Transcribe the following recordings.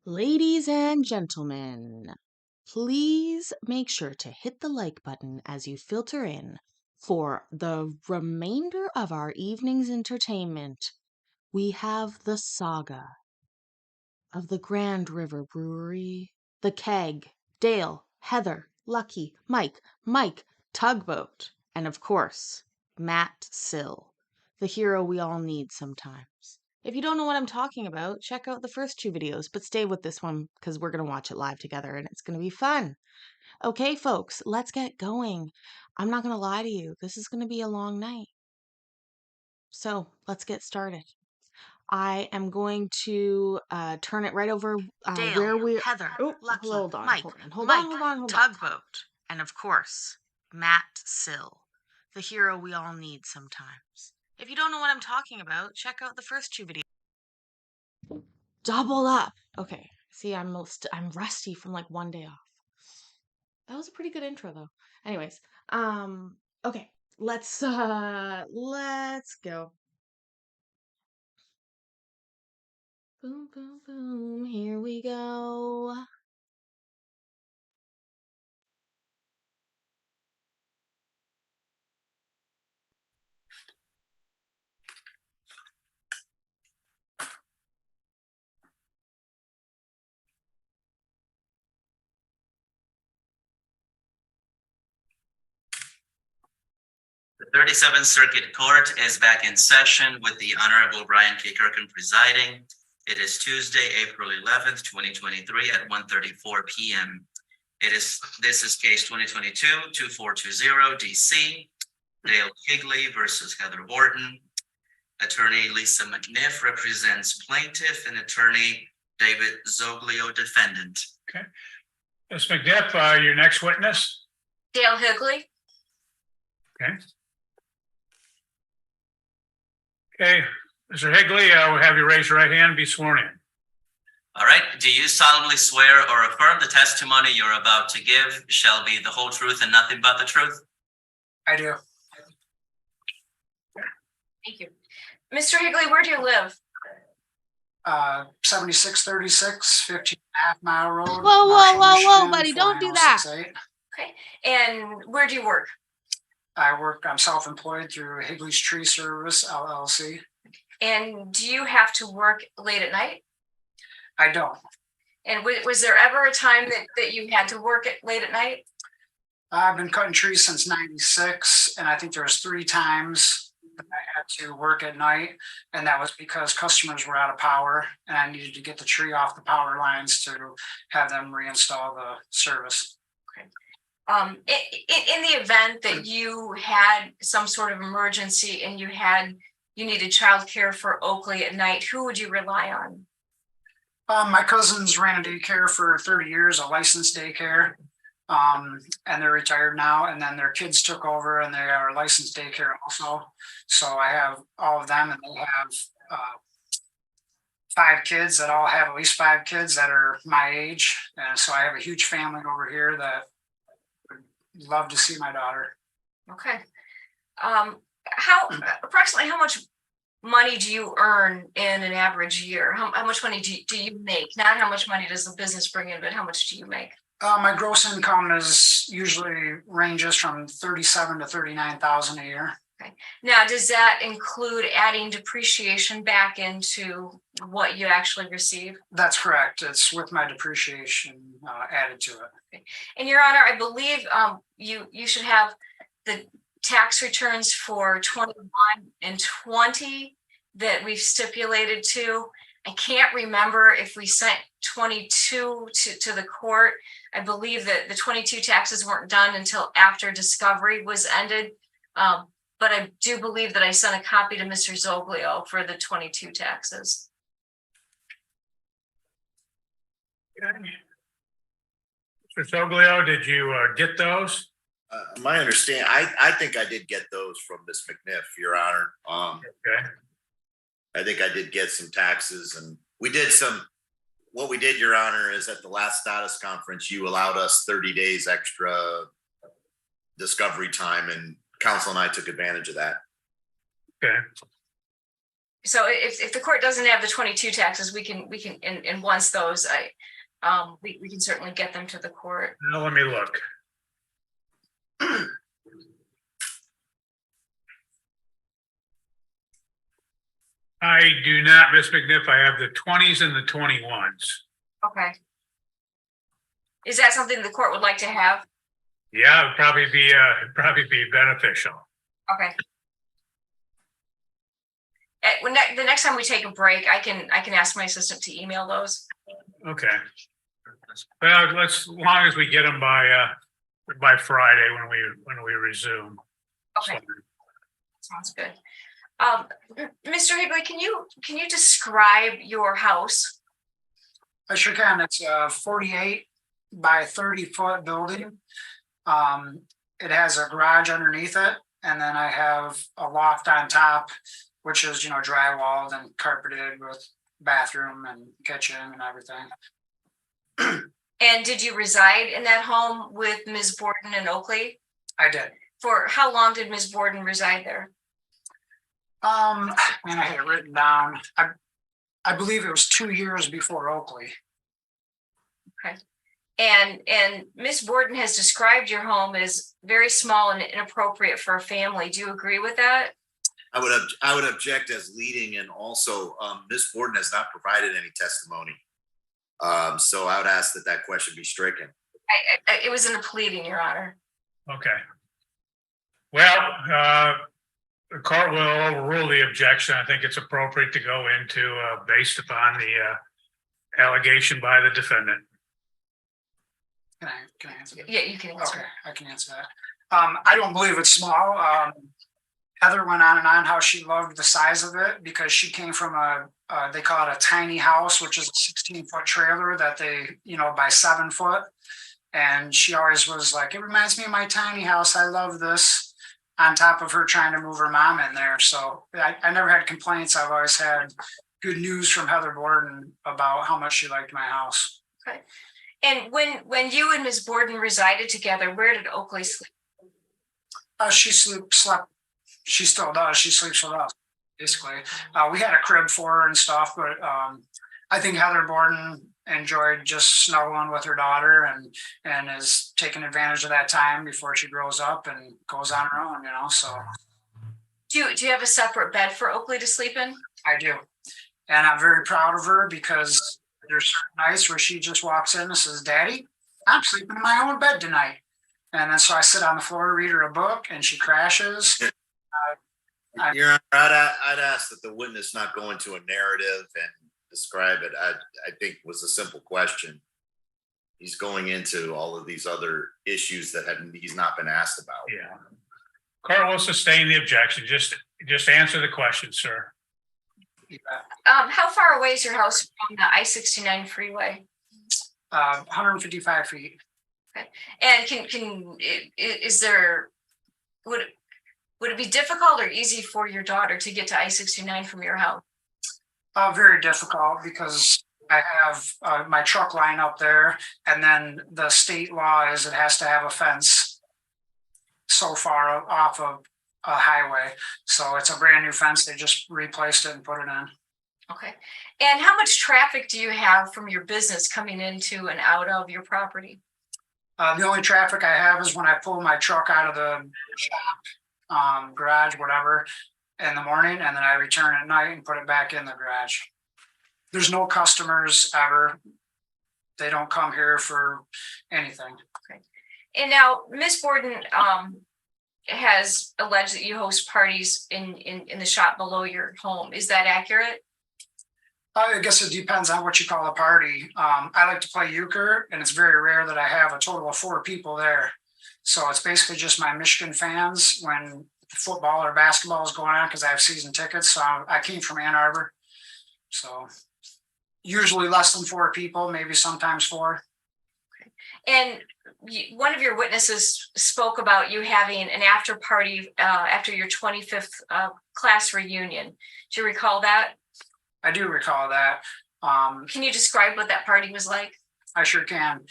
Ladies and gentlemen, please make sure to hit the like button as you filter in for the remainder of our evening's entertainment. We have the saga of the Grand River Brewery, the Keg, Dale, Heather, Lucky, Mike, Tugboat, and of course, Matt Sill, the hero we all need sometimes. If you don't know what I'm talking about, check out the first two videos, but stay with this one because we're going to watch it live together and it's going to be fun. Okay, folks, let's get going. I'm not going to lie to you, this is going to be a long night. So let's get started. I am going to turn it right over Dale, where we're. Heather, Oh, Lucky, hold on, Mike, hold on. Tugboat, and of course, Matt Sill, the hero we all need sometimes. If you don't know what I'm talking about, check out the first two videos. Double up. Okay. See, I'm rusty from like one day off. That was a pretty good intro though. Anyways, okay. Let's go. Boom, boom, boom. Here we go. The 37th Circuit Court is back in session with the Honorable Brian K. Kirken presiding. It is Tuesday, April 11th, 2023 at 1:34 p.m. This is case 2022-2420 DC, Dale Higley versus Heather Wharton. Attorney Lisa McNiff represents plaintiff and attorney David Zoglio defendant. Okay. Ms. McNiff, your next witness. Dale Higley. Okay. Okay, Mr. Higley, we'll have you raise your right hand and be sworn in. All right. Do you solemnly swear or affirm the testimony you're about to give shall be the whole truth and nothing but the truth? I do. Thank you. Mr. Higley, where do you live? 7636, 15.5 mile road. Whoa, buddy, don't do that. Okay. And where do you work? I'm self-employed through Higley's Tree Service, LLC. And do you have to work late at night? I don't. And was there ever a time that you had to work late at night? I've been cutting trees since 96, and I think there was 3 times that I had to work at night, and that was because customers were out of power, and I needed to get the tree off the power lines to have them reinstall the service. In the event that you had some sort of emergency and you needed childcare for Oakley at night, who would you rely on? My cousins ran a daycare for 30 years, a licensed daycare, and they're retired now. And then their kids took over and they are licensed daycare also. So I have all of them, and they have 5 kids that all have at least 5 kids that are my age. And so I have a huge family over here that would love to see my daughter. Okay. Approximately how much money do you earn in an average year? How much money do you make? Not how much money does the business bring in, but how much do you make? My gross income is usually ranges from 37 to 39,000 a year. Okay. Now, does that include adding depreciation back into what you actually receive? That's correct. It's with my depreciation added to it. Okay. And Your Honor, I believe you should have the tax returns for 21 and 20 that we've stipulated to. I can't remember if we sent 22 to the court. I believe that the 22 taxes weren't done until after discovery was ended. But I do believe that I sent a copy to Mr. Zoglio for the 22 taxes. Mr. Zoglio, did you get those? My understanding, I think I did get those from Ms. McNiff, Your Honor. Okay. I think I did get some taxes, and what we did, Your Honor, is at the last status conference, you allowed us 30 days extra discovery time, and counsel and I took advantage of that. Okay. So if the court doesn't have the 22 taxes, we can, and once those, we can certainly get them to the court. Now, let me look. I do not, Ms. McNiff, I have the 20s and the 21s. Okay. Is that something the court would like to have? Yeah, it'd probably be beneficial. Okay. The next time we take a break, I can ask my assistant to email those. Okay. Well, as long as we get them by Friday when we resume. Okay. So, Sounds good. Mr. Higley, can you describe your house? I sure can. It's a 48 by 30-foot building. It has a garage underneath it, and then I have a loft on top, which is, drywalled and carpeted with bathroom and kitchen and everything. And did you reside in that home with Ms. Borden and Oakley? I did. For how long did Ms. Borden reside there? Man, I had it written down. I believe it was 2 years before Oakley. Okay. And Ms. Borden has described your home as very small and inappropriate for a family. Do you agree with that? I would object as leading, and also Ms. Borden has not provided any testimony. So I would ask that question be stricken. It was in the pleading, Your Honor. okay. Well, the court will overrule the objection. I think it's appropriate to go into based upon the allegation by the defendant. Can I answer that? Yeah, you can answer. Okay, I can answer that. I don't believe it's small. Heather went on and on how she loved the size of it because she came from they call it a tiny house, which is a 16-foot trailer that they, by 7 foot. And she always was like, it reminds me of my tiny house. I love this. On top of her trying to move her mom in there. So I never had complaints. I've always had good news from Heather Borden about how much she liked my house. Okay. And when you and Ms. Borden resided together, where did Oakley sleep? She slept. She still does. She sleeps with us, basically. We had a crib for her and stuff, but I think Heather Borden enjoyed just snuggling with her daughter and is taking advantage of that time before she grows up and goes on her own, so. Do you have a separate bed for Oakley to sleep in? I do. And I'm very proud of her because there's certain nights where she just walks in and says, Daddy, I'm sleeping in my own bed tonight. And then so I sit on the floor, read her a book, and she crashes. Your Honor, I'd ask that the witness not go into a narrative and describe it. I think was a simple question. He's going into all of these other issues that he's not been asked about. Yeah. Court will sustain the objection. Just answer the question, sir. How far away is your house from the I-69 freeway? 155 feet. Okay. And would it be difficult or easy for your daughter to get to I-69 from your house? Very difficult because I have my truck line up there, and then the state law is it has to have a fence so far off of a highway. So it's a brand new fence. They just replaced it and put it in. Okay. And how much traffic do you have from your business coming into and out of your property? The only traffic I have is when I pull my truck out of the shop, garage, whatever, in the morning, and then I return at night and put it back in the garage. There's no customers ever. They don't come here for anything. Okay. And now Ms. Borden has alleged that you host parties in the shop below your home. Is that accurate? I guess it depends on what you call a party. I like to play euchre, and it's very rare that I have a total of 4 people there. So it's basically just my Michigan fans when football or basketball is going on because I have season tickets. So I came from Ann Arbor. So usually less than 4 people, maybe sometimes 4. Okay. And one of your witnesses spoke about you having an after party after your 25th class reunion. Do you recall that? I do recall that. Can you describe what that party was like? I sure can.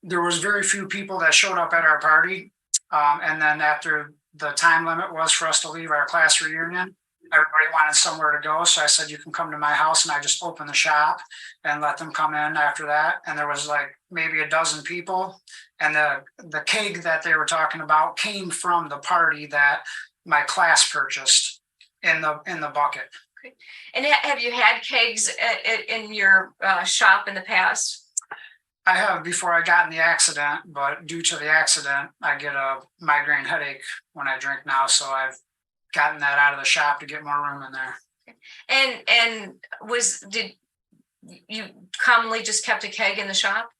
There was very few people that showed up at our party. And then after the time limit was for us to leave our class reunion, everybody everybody wanted somewhere to go. So I said, you can come to my house, and I just opened the shop and let them come in after that. And there was like maybe a dozen people. And the keg that they were talking about came from the party that my class purchased in the bucket. And have you had kegs in your shop in the past? I have before I got in the accident, but due to the accident, I get a migraine headache when I drink now. So I've gotten that out of the shop to get more room in there. And did you commonly just kept a keg in the shop?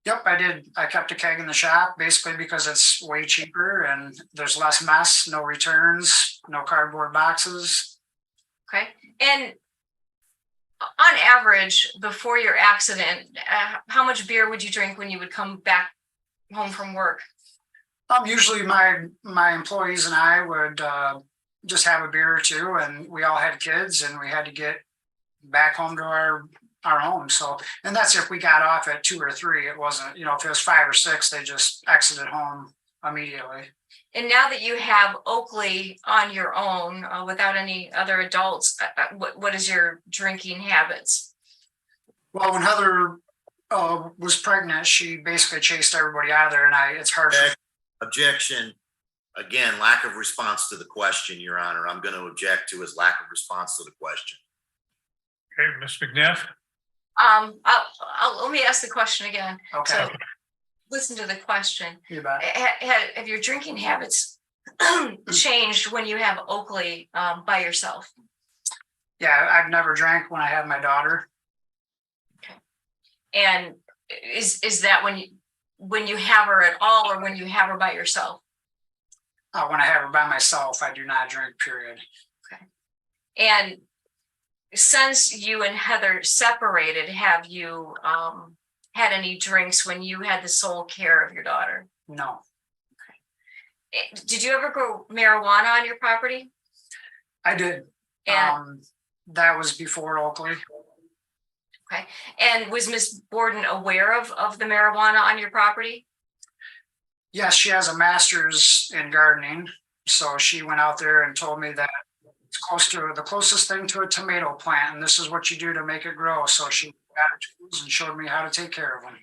Yep, I did. I kept a keg in the shop basically because it's way cheaper and there's less mess, no returns, no cardboard boxes. Okay. And on average, before your accident, how much beer would you drink when you would come back home from work? Usually my employees and I would just have a beer or two, and we all had kids and we had to get back home to our home. So, and that's if we got off at 2 or 3. It wasn't, if it was 5 or 6, they just exited home immediately. And now that you have Oakley on your own, without any other adults, what is your drinking habits? Well, when Heather was pregnant, she basically chased everybody out of there, and it's hard. Objection. Again, lack of response to the question, Your Honor. I'm going to object to his lack of response to the question. Okay, Ms. McNiff? Let me ask the question again. Okay. So, listen to the question. You bet. Have your drinking habits changed when you have Oakley by yourself? Yeah, I've never drank when I had my daughter. Okay. And is that when you have her at all, or when you have her by yourself? When I have her by myself, I do not drink, period. Okay. And since you and Heather separated, have you had any drinks when you had the sole care of your daughter? No. Okay. Did you ever grow marijuana on your property? I did. And that was before Oakley. okay. And was Miss Borden aware of the marijuana on your property? Yes, she has a master's in gardening. So she went out there and told me that it's close to the closest thing to a tomato plant, and this is what you do to make it grow. So she got her tools and showed me how to take care of them.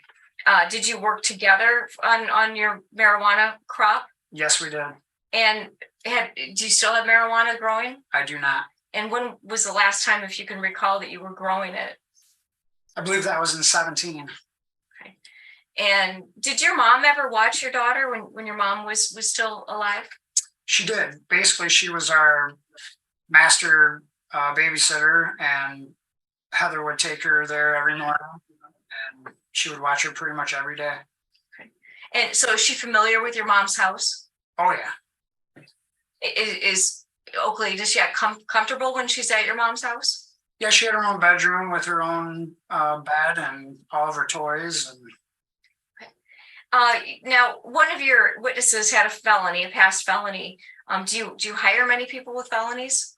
Did you work together on your marijuana crop? Yes, we did. And do you still have marijuana growing? I do not. And when was the last time, if you can recall, that you were growing it? I believe that was in 17. Okay. And did your mom ever watch your daughter when your mom was still alive? She did. Basically, she was our master babysitter, and Heather would take her there every morning, and she would watch her pretty much every day. Okay. And so is she familiar with your mom's house? Oh, yeah. Is Oakley, does she get comfortable when she's at your mom's house? Yeah, she had her own bedroom with her own bed and all of her toys. And now, one of your witnesses had a past felony. Do you hire many people with felonies?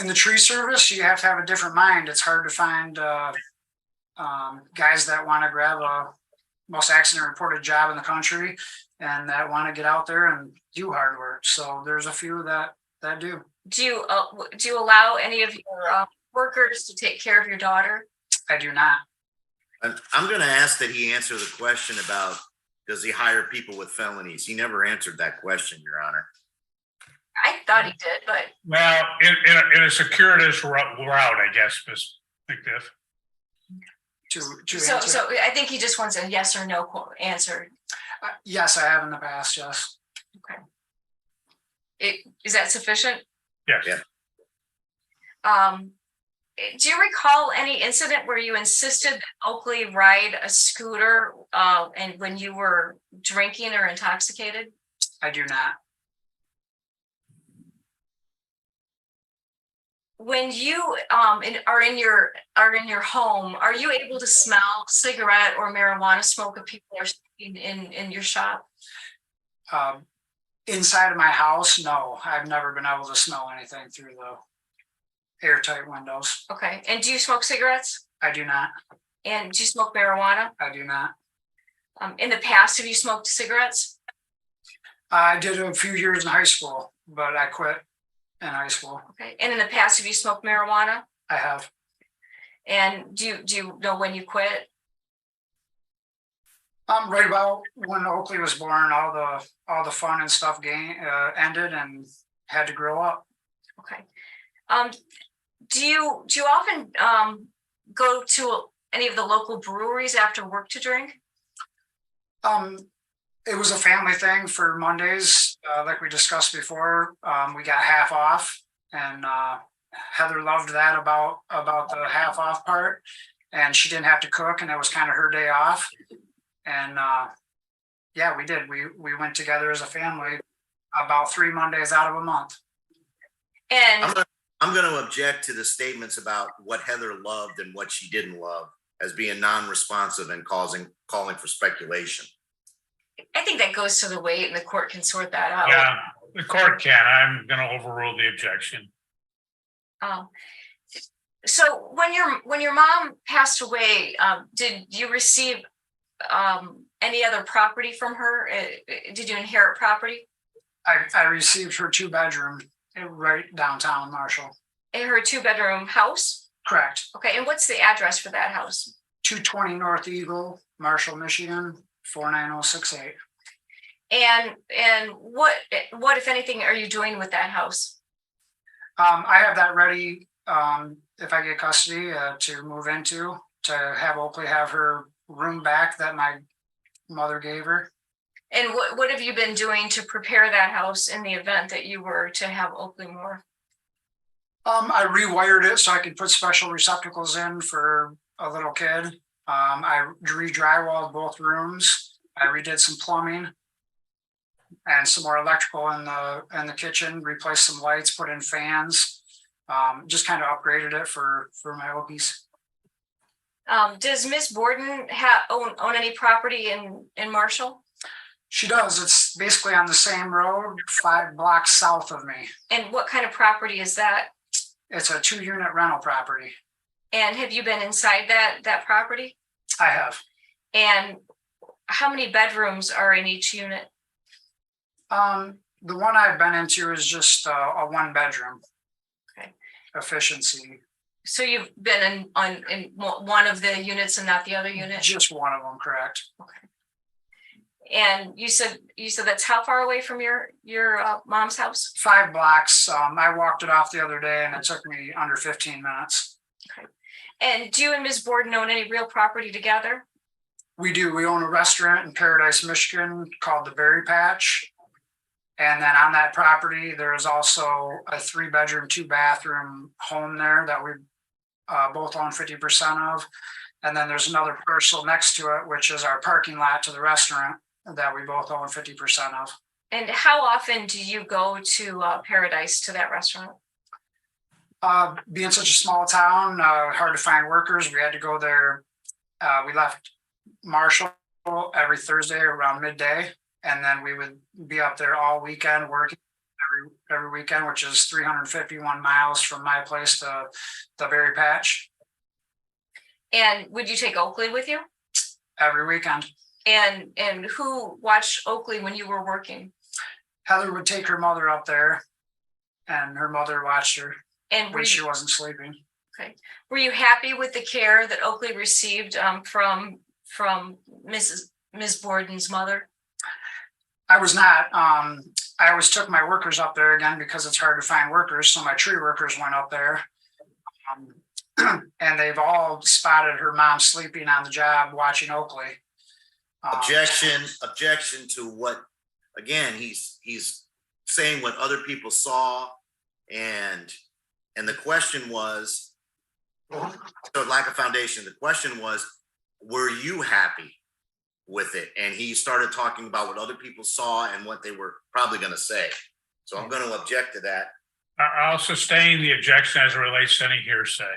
In the tree service, you have to have a different mind. It's hard to find guys that want to grab a most accident reported job in the country and that want to get out there and do hard work. So there's a few that do. Do you allow any of your workers to take care of your daughter? I do not. I'm going to ask that he answer the question about, does he hire people with felonies? He never answered that question, Your Honor. I thought he did, but Well, in a circuitous route, I guess, Ms. McNiff. so I think he just wants a yes or no answer. Yes, I have in the past. Yes. Okay. Is that sufficient? Yes. Yeah. Do you recall any incident where you insisted that Oakley ride a scooter and when you were drinking or intoxicated? I do not. When you are in your home, are you able to smell cigarette or marijuana smoke if people are smoking in your shop? Inside of my house, no. I've never been able to smell anything through the airtight windows. Okay. And do you smoke cigarettes? I do not. And do you smoke marijuana? I do not. In the past, have you smoked cigarettes? I did a few years in high school, but I quit in high school. Okay. And in the past, have you smoked marijuana? I have. And do you know when you quit? Right about when Oakley was born, all the fun and stuff ended and had to grow up. Okay. Do you often go to any of the local breweries after work to drink? It was a family thing for Mondays, like we discussed before. We got half off, and Heather loved that about the half off part, and she didn't have to cook, and it was kind of her day off. And yeah, we did. We went together as a family about 3 Mondays out of a month. And I'm going to object to the statements about what Heather loved and what she didn't love as being non-responsive and calling for speculation. I think that goes to the weight, and the court can sort that out. Yeah, the court can. I'm going to overrule the objection. So when your mom passed away, did you receive any other property from her? Did you inherit property? I received her 2-bedroom right downtown Marshall. In her 2-bedroom house? Correct. Okay, and what's the address for that house? 220 North Eagle, Marshall, Michigan, 49068. And what if anything are you doing with that house? I have that ready if I get custody to move into, to have Oakley have her room back that my mother gave her. And what have you been doing to prepare that house in the event that you were to have Oakley more? I rewired it so I could put special receptacles in for a little kid. I re-drywalled both rooms. I redid some plumbing and some more electrical in the kitchen, replaced some lights, put in fans, just kind of upgraded it for my Oakies. Does Ms. Borden own any property in Marshall? She does. It's basically on the same road, 5 blocks south of me. And what kind of property is that? It's a 2-unit rental property. And have you been inside that property? I have. And how many bedrooms are in each unit? The one I've been into is just a 1-bedroom. Okay. Efficiency. So you've been in one of the units and not the other unit? Just one of them, correct. Okay. And you said that's how far away from your mom's house? 5 blocks. I walked it off the other day and it took me under 15 minutes. Okay. And do you and Ms. Borden own any real property together? We do. We own a restaurant in Paradise, Michigan called the Berry Patch. And then on that property, there's also a 3-bedroom, 2-bathroom home there that we both own 50% of. And then there's another parcel next to it, which is our parking lot to the restaurant that we both own 50% of. And how often do you go to Paradise, to that restaurant? Being such a small town, hard to find workers, we had to go there. We left Marshall every Thursday around midday, and then we would be up there all weekend working every weekend, which is 351 miles from my place to the Berry Patch. And would you take Oakley with you? Every weekend. And who watched Oakley when you were working? Heather would take her mother up there, and her mother watched her And when she wasn't sleeping. Okay. Were you happy with the care that Oakley received from Ms. Borden's mother? I was not. I always took my workers up there again because it's hard to find workers. So my tree workers went up there. And they've all spotted her mom sleeping on the job watching Oakley. Objection to what, again, he's saying what other people saw, and the question was, so lack of foundation. The question was, were you happy with it? And he started talking about what other people saw and what they were probably going to say. So I'm going to object to that. I'll sustain the objection as it relates to any hearsay.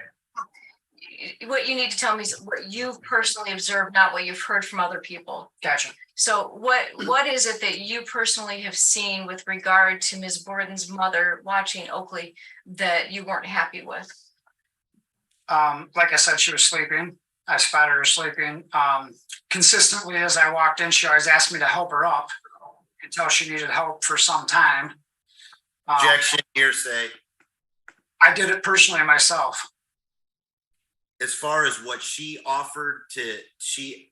What you need to tell me is what you've personally observed, not what you've heard from other people. Gotcha. So what is it that you personally have seen with regard to Ms. Borden's mother watching Oakley that you weren't happy with? Like I said, she was sleeping. I spotted her sleeping. Consistently as I walked in, she always asked me to help her up until she needed help for some time. Objection, hearsay. I did it personally myself. As far as what she offered to, she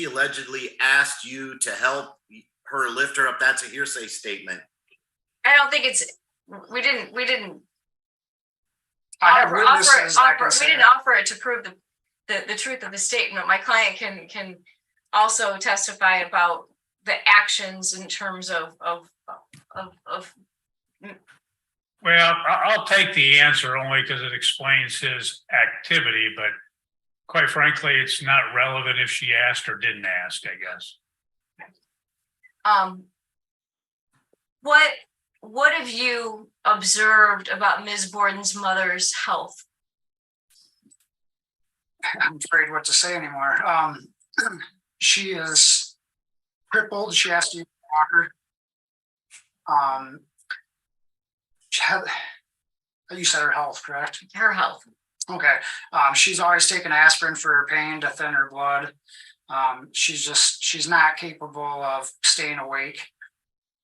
allegedly asked you to help her lift her up. That's a hearsay statement. I don't think it's, we didn't I have offer, witnesses that can we say didn't it. offer it to prove the truth of the statement. My client can also testify about the actions in terms of Well, I'll take the answer only because it explains his activity, but quite frankly, it's not relevant if she asked or didn't ask, I guess. what have you observed about Ms. Borden's mother's health? I'm afraid what to say anymore. She is crippled. She has to use a walker. You said her health, correct? Her health. Okay. She's always taking aspirin for her pain to thin her blood. She's not capable of staying awake,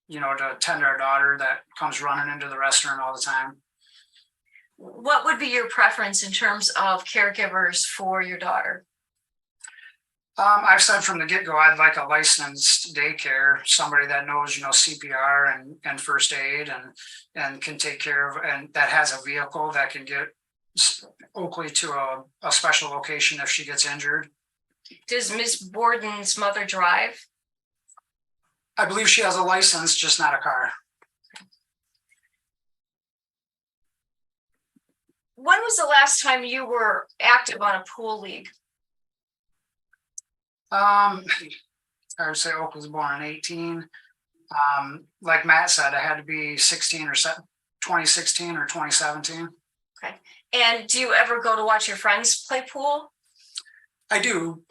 to tend our daughter that comes running into the restroom all the time. What would be your preference in terms of caregivers for your daughter? I've said from the get-go, I'd like a licensed daycare, somebody that knows, CPR and first aid and can take care of, and that has a vehicle that can get Oakley to a special location if she gets injured. Does Ms. Borden's mother drive? I believe she has a license, just not a car. When was the last time you were active on a pool league? I would say Oak was born in 18. Like Matt said, I had to be 16 or 2016 or 2017. Okay. And do you ever go to watch your friends play pool? I do.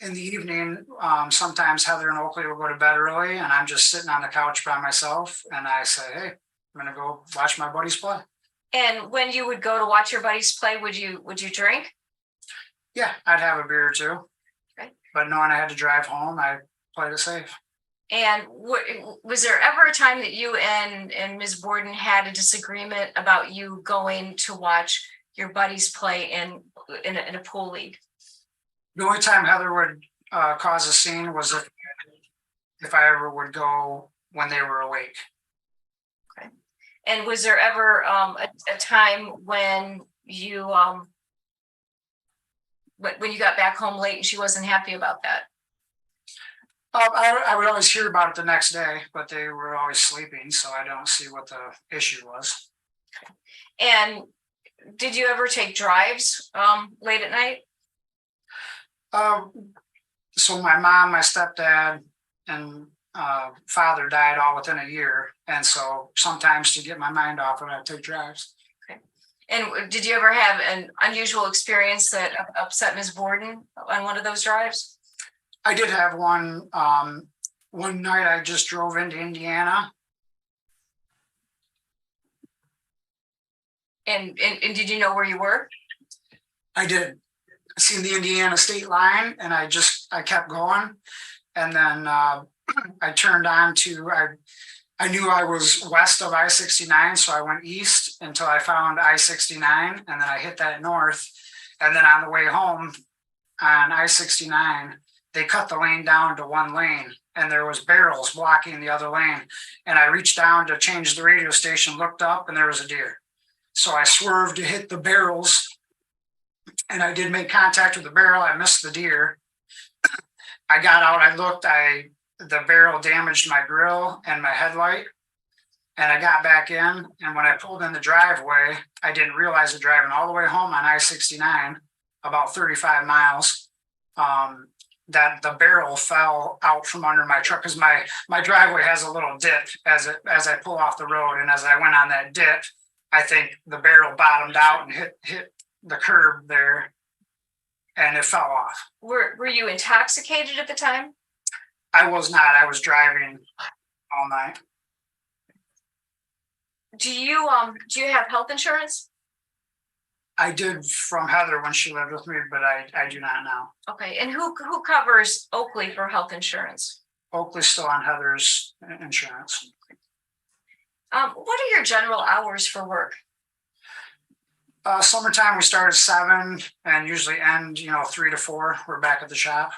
In the evening, sometimes Heather and Oakley will go to bed early and I'm just sitting on the couch by myself and I say, hey, I'm going to go watch my buddies play. And when you would go to watch your buddies play, would you drink? Yeah, I'd have a beer or two. Okay. But knowing I had to drive home, I played it safe. And was there ever a time that you and Ms. Borden had a disagreement about you going to watch your buddies play in a pool league? The only time Heather would cause a scene was if I ever would go when they were awake. Okay. And was there ever a time when you when you got back home late and she wasn't happy about that? I would always hear about it the next day, but they were always sleeping, so I don't see what the issue was. And did you ever take drives late at night? So my mom, my stepdad, and father died all within a year, and so sometimes to get my mind off it, I take drives. Okay. And did you ever have an unusual experience that upset Ms. Borden on one of those drives? I did have one. One night I just drove into Indiana. And did you know where you were? I did. I seen the Indiana state line and I kept going. And then I turned on to, I knew I was west of I-69, so I went east until I found I-69 and then I hit that north. And then on the way home on I-69, they cut the lane down to one lane and there was barrels blocking the other lane. And I reached down to change the radio station, looked up and there was a deer. So I swerved to hit the barrels and I did make contact with the barrel. I missed the deer. I got out, I looked, the barrel damaged my grill and my headlight. And I got back in. And when I pulled in the driveway, I didn't realize it driving all the way home on I-69, about 35 miles. That the barrel fell out from under my truck because my driveway has a little dip as I pull off the road. And as I went on that dip, I think the barrel bottomed out and hit the curb there and it fell off. Were you intoxicated at the time? I was not. I was driving all night. Do you have health insurance? I did from Heather when she lived with me, but I do not now. Okay, and who covers Oakley for health insurance? Oakley's still on Heather's insurance. What are your general hours for work? Summertime, we start at 7 and usually end, 3 to 4. We're back at the shop.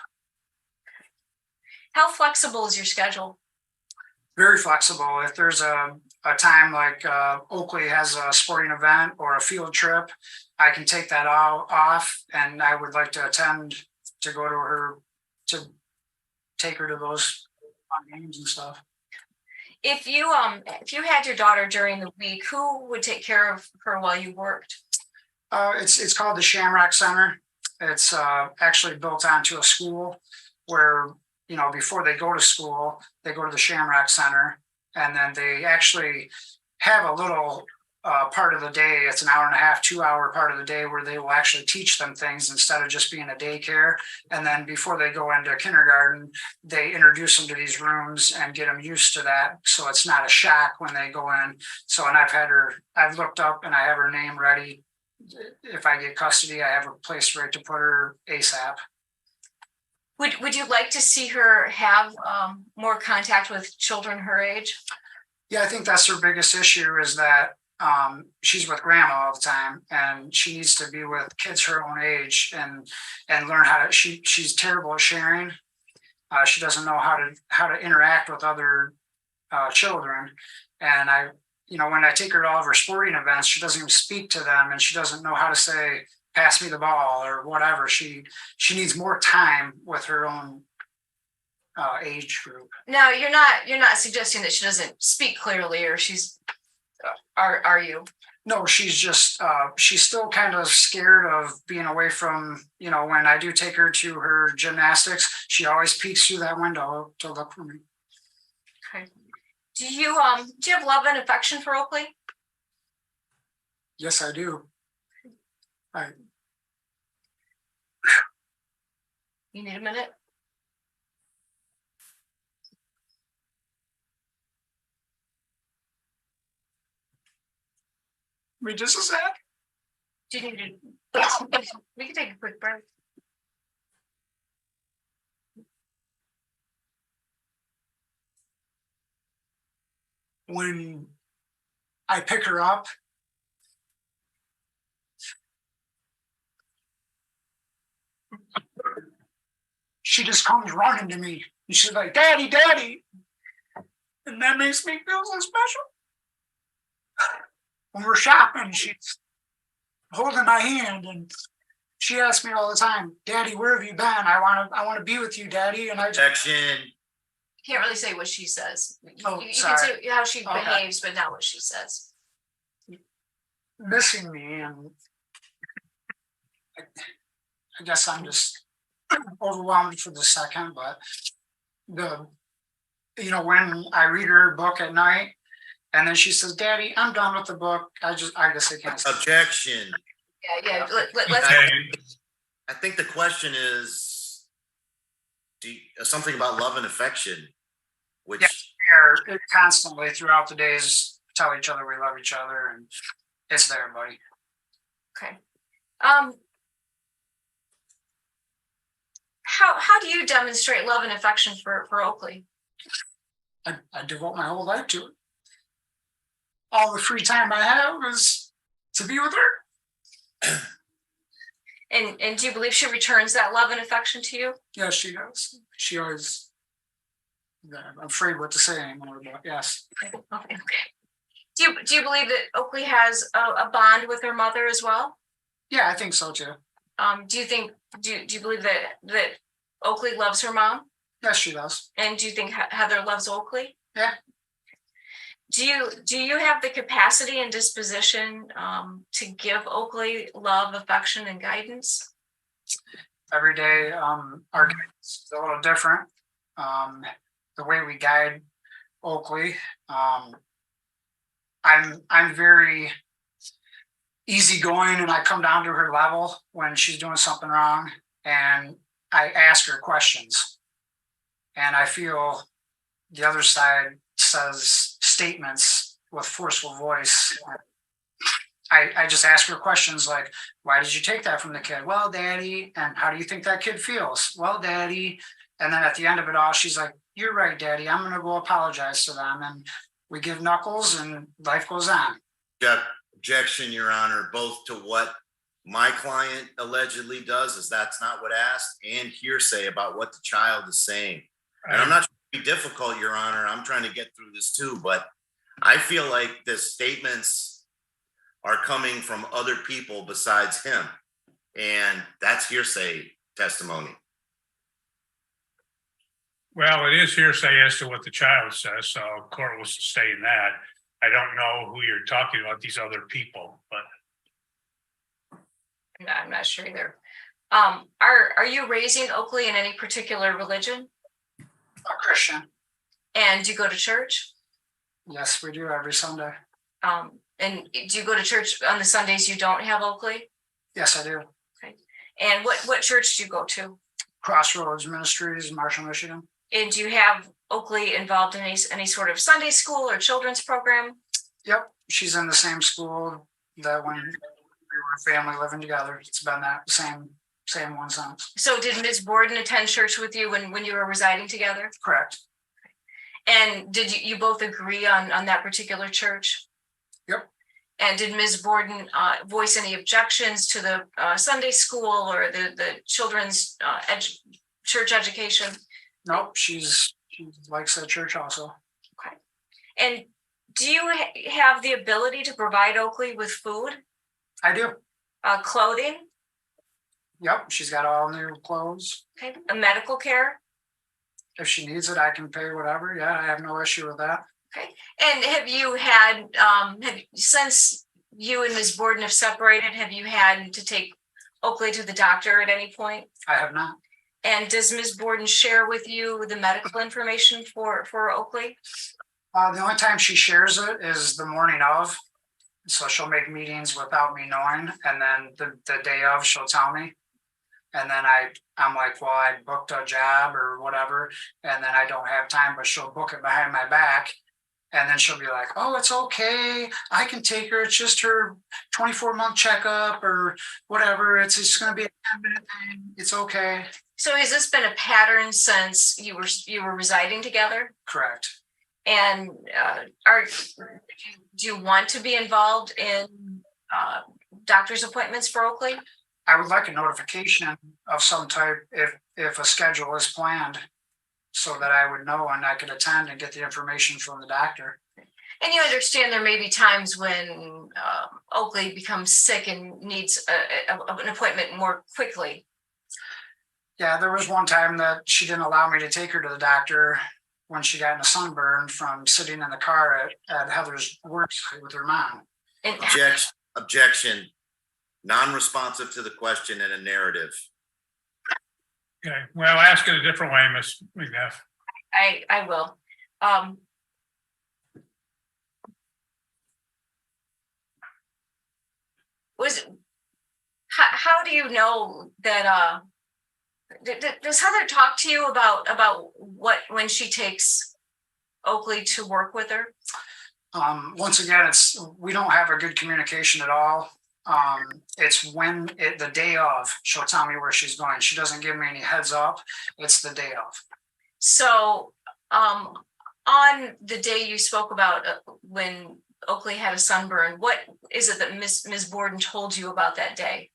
How flexible is your schedule? Very flexible. If there's a time like Oakley has a sporting event or a field trip, I can take that all off, and I would like to attend to go to her to take her to those games and stuff. If you had your daughter during the week, who would take care of her while you worked? It's called the Shamrock Center. It's actually built onto a school where, before they go to school, they go to the Shamrock Center, and then they actually have a little part of the day. It's an hour and a half, 2 hour part of the day where they will actually teach them things instead of just being a daycare. And then before they go into kindergarten, they introduce them to these rooms and get them used to that. So it's not a shock when they go in. So, and I've looked up and I have her name ready. If I get custody, I have a place right to put her ASAP. Would you like to see her have more contact with children her age? Yeah, I think that's her biggest issue is that she's with grandma all the time, and she needs to be with kids her own age and learn how to. She's terrible at sharing. She doesn't know how to interact with other children, and when I take her to all of her sporting events, she doesn't even speak to them, and she doesn't know how to say, pass me the ball or whatever. She needs more time with her own age group. No, you're not suggesting that she doesn't speak clearly, or are you? No, she's just, she's still kind of scared of being away from, when I do take her to her gymnastics, she always peeks through that window to look for me. Okay. Do you have love and affection for Oakley? Yes, I do. You need a minute? Me just a sec. Do you need to? We can take a quick break. When I pick her up, she just comes running to me and she's like, Daddy, Daddy. And that makes me feel so special. When we're shopping, she's holding my hand and she asks me all the time, Daddy, where have you been? I want to be with you, Daddy. And I just, Objection. You can't really say what she says. Oh, you sorry. can say how she Okay. behaves, but not what she says. missing me, and I guess I'm just overwhelmed for the second, but when I read her book at night and then she says, Daddy, I'm done with the book. I guess I can't. Objection. Yeah. Let's. Okay. I think the question is, something about love and affection, which Yeah. Constantly throughout the days tell each other we love each other, and it's there, buddy. Okay. How do you demonstrate love and affection for Oakley? I devote my whole life to it. All the free time I have is to be with her. And do you believe she returns that love and affection to you? Yes, she does. She always. I'm afraid what to say anymore, but yes. Okay. Do you believe that Oakley has a bond with her mother as well? Yeah, I think so too. Do you believe that Oakley loves her mom? Yes, she does. And do you think Heather loves Oakley? Yeah. Do you have the capacity and disposition to give Oakley love, affection, and guidance? Every day, our guidance is a little different. The way we guide Oakley, I'm very easygoing, and I come down to her level when she's doing something wrong, and I ask her questions. And I feel the other side says statements with forceful voice. I just ask her questions like, why did you take that from the kid? Well, Daddy. And how do you think that kid feels? Well, Daddy. And then at the end of it all, she's like, you're right, Daddy. I'm going to go apologize to them. And we give knuckles and life goes on. Objection, Your Honor, both to what my client allegedly does, as that's not what asked, and hearsay about what the child is saying. And I'm not trying to be difficult, Your Honor. I'm trying to get through this too, but I feel like the statements are coming from other people besides him. And that's hearsay testimony. Well, it is hearsay as to what the child says, so court will sustain that. I don't know who you're talking about, these other people, but No, I'm not sure either. Are you raising Oakley in any particular religion? A Christian. And do you go to church? Yes, we do every Sunday. And do you go to church on the Sundays you don't have Oakley? Yes, I do. And what church do you go to? Crossroads Ministries, Marshall, Michigan. And do you have Oakley involved in any sort of Sunday school or children's program? Yep, she's in the same school that when we were a family living together. It's been that same one since. So did Ms. Borden attend church with you when you were residing together? Correct. And did you both agree on that particular church? Yep. And did Ms. Borden voice any objections to the Sunday school or the children's church education? Nope, she likes that church also. Okay. And do you have the ability to provide Oakley with food, I do. clothing, Yep, she's got all new clothes. okay, a medical care? If she needs it, I can pay whatever. Yeah, I have no issue with that. Okay. And have you had, since you and Ms. Borden have separated, have you had to take Oakley to the doctor at any point? I have not. And does Ms. Borden share with you the medical information for Oakley? The only time she shares it is the morning of. So she'll make meetings without me knowing. And then the day of, she'll tell me. And then I'm like, well, I booked a job or whatever. And then I don't have time, but she'll book it behind my back. And then she'll be like, oh, it's okay. I can take her. It's just her 24-month checkup or whatever. It's just going to be a 10-minute thing. It's okay. So has this been a pattern since you were residing together? Correct. And do you want to be involved in doctor's appointments for Oakley? I would like a notification of some type if a schedule is planned so that I would know and I could attend and get the information from the doctor. And you understand there may be times when Oakley becomes sick and needs an appointment more quickly. Yeah, there was one time that she didn't allow me to take her to the doctor when she got in a sunburn from sitting in the car at Heather's work site with her mom. And Objection. Non-responsive to the question in a narrative. okay, well, ask it a different way, Ms. McNeff. I will. How do you know that does Heather talk to you about when she takes Oakley to work with her? Once again, we don't have a good communication at all. It's the day of, she'll tell me where she's going. She doesn't give me any heads up. It's the day of. So, on the day you spoke about when Oakley had a sunburn, what is it that Ms. Borden told you about that day?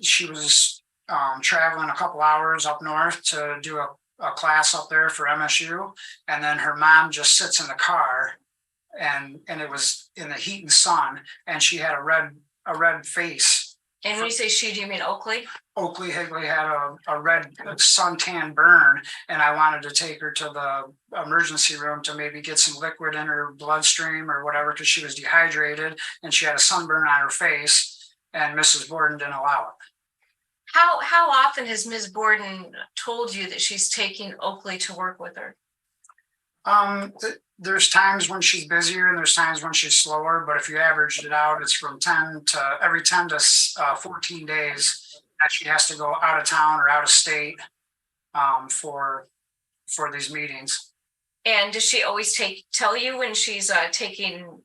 She was traveling a couple hours up north to do a class up there for MSU, and then her mom just sits in the car, and it was in the heat and sun, and she had a red face. And when you say she, do you mean Oakley? Oakley Higley had a red suntan burn, and I wanted to take her to the emergency room to maybe get some liquid in her bloodstream or whatever, because she was dehydrated and she had a sunburn on her face, and Mrs. Borden didn't allow it. How often has Ms. Borden told you that she's taking Oakley to work with her? There's times when she's busier and there's times when she's slower, but if you averaged it out, it's from every 10 to 14 days that she has to go out of town or out of state for these meetings. And does she always tell you when she's taking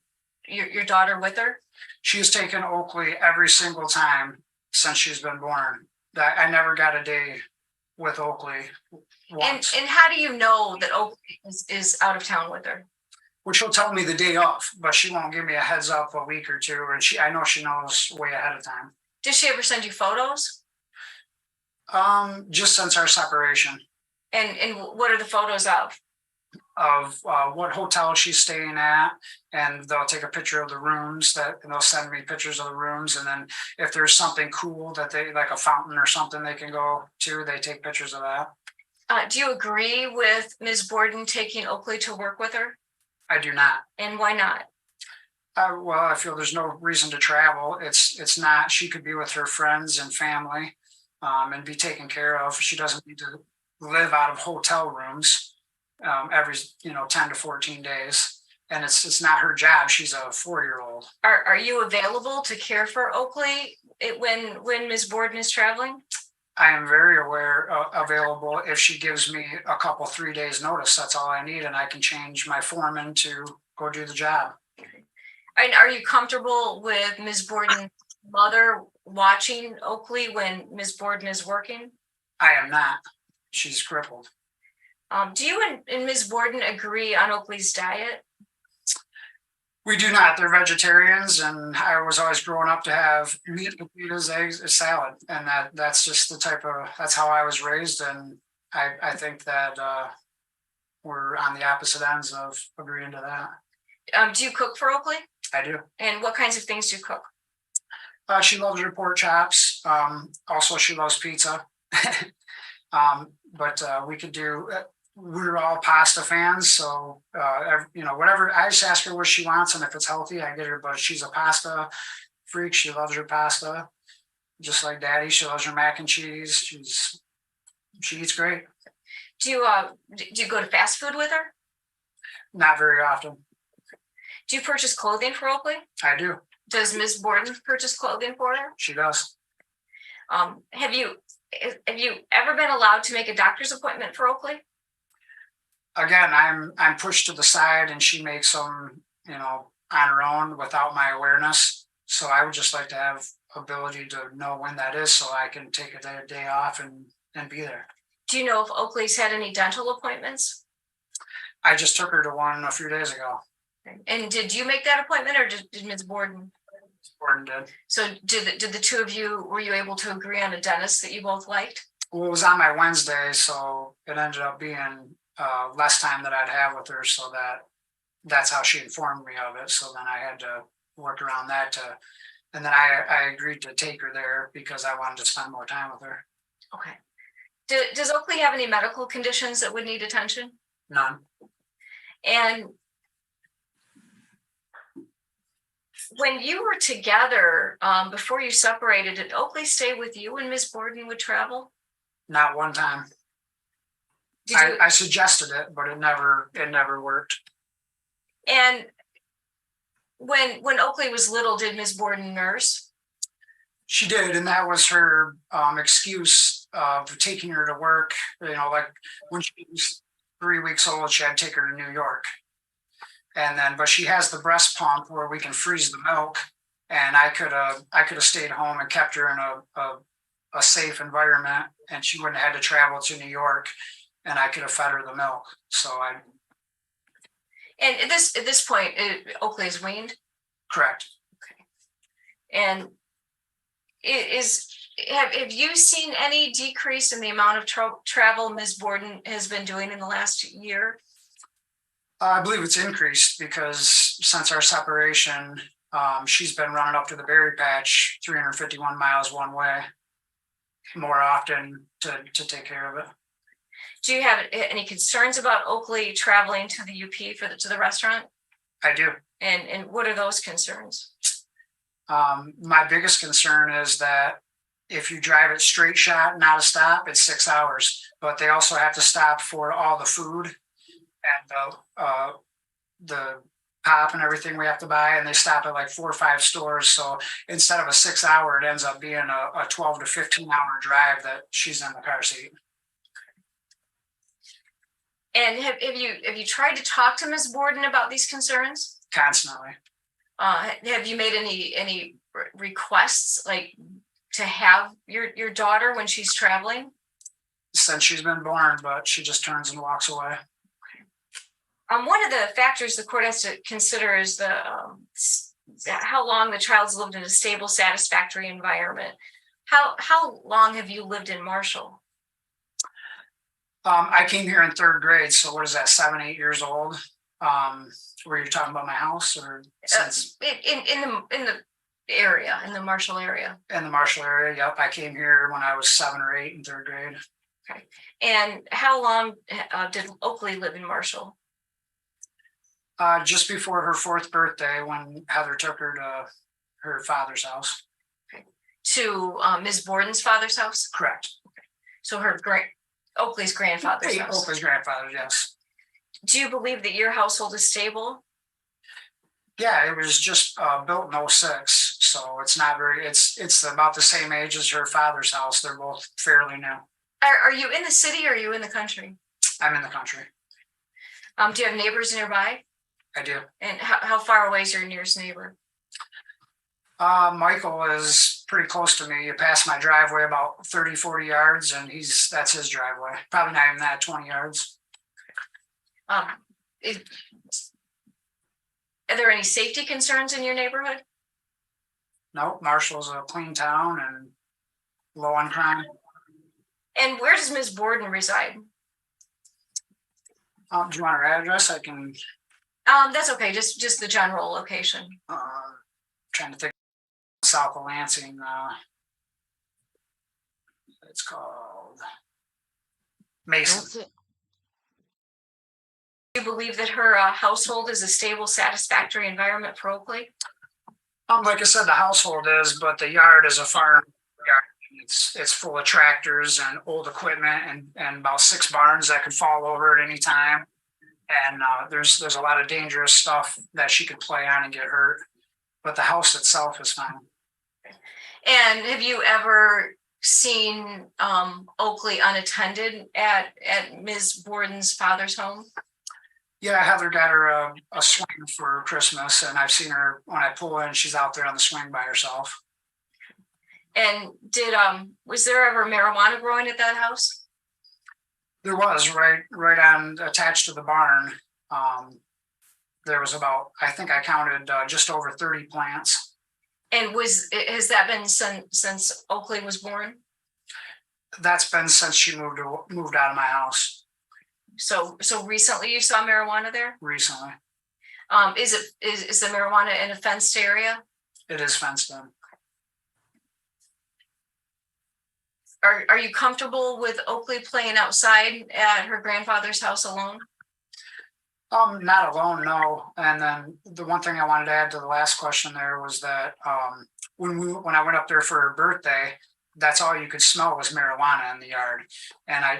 your daughter with her? She's taken Oakley every single time since she's been born. That I never got a day with Oakley And, once, and how do you know that Oakley is out of town with her? which will tell me the day off, but she won't give me a heads up a week or two. And I know she knows way ahead of time. Did she ever send you photos? Just since our separation And what are the photos of? of what hotel she's staying at, and they'll take a picture of the rooms and they'll send me pictures of the rooms. And then if there's something cool that they like a fountain or something they can go to, they take pictures of that. Do you agree with Ms. Borden taking Oakley to work with her? I do not. And why not? Well, I feel there's no reason to travel. It's not, she could be with her friends and family and be taken care of. She doesn't need to live out of hotel rooms every 10 to 14 days. And it's not her job. She's a 4-year-old. Are you available to care for Oakley when Ms. Borden is traveling? I am very available if she gives me a couple 3 days notice. That's all I need, and I can change my foreman to go do the job. And are you comfortable with Ms. Borden's mother watching Oakley when Ms. Borden is working? I am not. She's crippled. Do you and Ms. Borden agree on Oakley's diet? We do not. They're vegetarians, and I was always growing up to have meat, potatoes, eggs, a salad, and that's just that's how I was raised, and I think that we're on the opposite ends of agreeing to that. Do you cook for Oakley? I do. And what kinds of things do you cook? She loves her pork chops. Also, she loves pizza. But we could do. We're all pasta fans, so whatever. I just ask her what she wants, and if it's healthy, I get her. But she's a pasta freak. She loves her pasta, just like Daddy. She loves her mac and cheese. She eats great. Do you go to fast food with her? Not very often. Do you purchase clothing for Oakley? I do. Does Ms. Borden purchase clothing for her? She does. Have you ever been allowed to make a doctor's appointment for Oakley? Again, I'm pushed to the side, and she makes them, on her own without my awareness. So I would just like to have ability to know when that is, so I can take a day off and be there. Do you know if Oakley's had any dental appointments? I just took her to one a few days ago. And did you make that appointment, or did Ms. Borden? Gordon did. So did the two of you, were you able to agree on a dentist that you both liked? Well, it was on my Wednesday, so it ended up being less time that I'd have with her, so that's how she informed me of it. So then I had to work around that and then I agreed to take her there because I wanted to spend more time with her. Okay. Does Oakley have any medical conditions that would need attention? None. And when you were together, before you separated, did Oakley stay with you when Ms. Borden would travel? Not one time. I suggested it, but it never worked. And when Oakley was little, did Ms. Borden nurse? She did, and that was her excuse for taking her to work. Like when she was 3 weeks old, she had to take her to New York. And then, but she has the breast pump where we can freeze the milk, and I could have stayed home and kept her in a safe environment, and she wouldn't have had to travel to New York, and I could have fed her the milk. And at this point, Oakley is weaned. Correct. Okay. And have you seen any decrease in the amount of travel Ms. Borden has been doing in the last year? I believe it's increased because since our separation, she's been running up to the berry patch 351 miles one way more often to take care of it. Do you have any concerns about Oakley traveling to the UP to the restaurant? I do. And what are those concerns? My biggest concern is that if you drive it straight shot, not a stop, it's 6 hours. But they also have to stop for all the food and the pop and everything we have to buy, and they stop at like 4 or 5 stores. So instead of a 6 hour, it ends up being a 12 to 15 hour drive that she's in the car seat. And have you tried to talk to Ms. Borden about these concerns? Constantly. Have you made any requests, like to have your daughter when she's traveling? since she's been born, but she just turns and walks away. One of the factors the court has to consider is the how long the child's lived in a stable, satisfactory environment. How long have you lived in Marshall? I came here in third grade, so what is that, 7, 8 years old? Were you talking about my house or since In the area, in the Marshall area? in the Marshall area? Yep, I came here when I was 7 or 8 in third grade. And how long did Oakley live in Marshall? Just before her 4th birthday, when Heather took her to her father's house. To Ms. Borden's father's house? Correct. So her Oakley's grandfather's house. Oakley's grandfather, yes. Do you believe that your household is stable? Yeah, it was just built in 06, so it's not very. It's about the same age as her father's house. They're both fairly new. Are you in the city or are you in the country? I'm in the country. Do you have neighbors nearby? I do. And how far away is your nearest neighbor? Michael is pretty close to me. You pass my driveway about 30, 40 yards, and that's his driveway. Probably not even that, 20 yards. Are there any safety concerns in your neighborhood? No, Marshall's a clean town and low on crime. And where does Ms. Borden reside? Do you want her address? I can. That's okay. Just the general location. Trying to think. South of Lansing. It's called Mason. That's it. Do you believe that her household is a stable, satisfactory environment for Oakley? Like I said, the household is, but the yard is a farm yard. It's full of tractors and old equipment and about 6 barns that could fall over at any time. And there's a lot of dangerous stuff that she could play on and get hurt. But the house itself is fine. And have you ever seen Oakley unattended at Ms. Borden's father's home? Yeah, Heather got her a swing for Christmas, and I've seen her when I pull in. She's out there on the swing by herself. And was there ever marijuana growing at that house? There was right on attached to the barn. There was about, I think I counted just over 30 plants. And has that been since Oakley was born? That's been since she moved out of my house. So recently you saw marijuana there? Recently. Is the marijuana in a fenced area? It is fenced in. Are you comfortable with Oakley playing outside at her grandfather's house alone? Not alone, no. And then the one thing I wanted to add to the last question there was that when I went up there for her birthday, that's all you could smell was marijuana in the yard. And I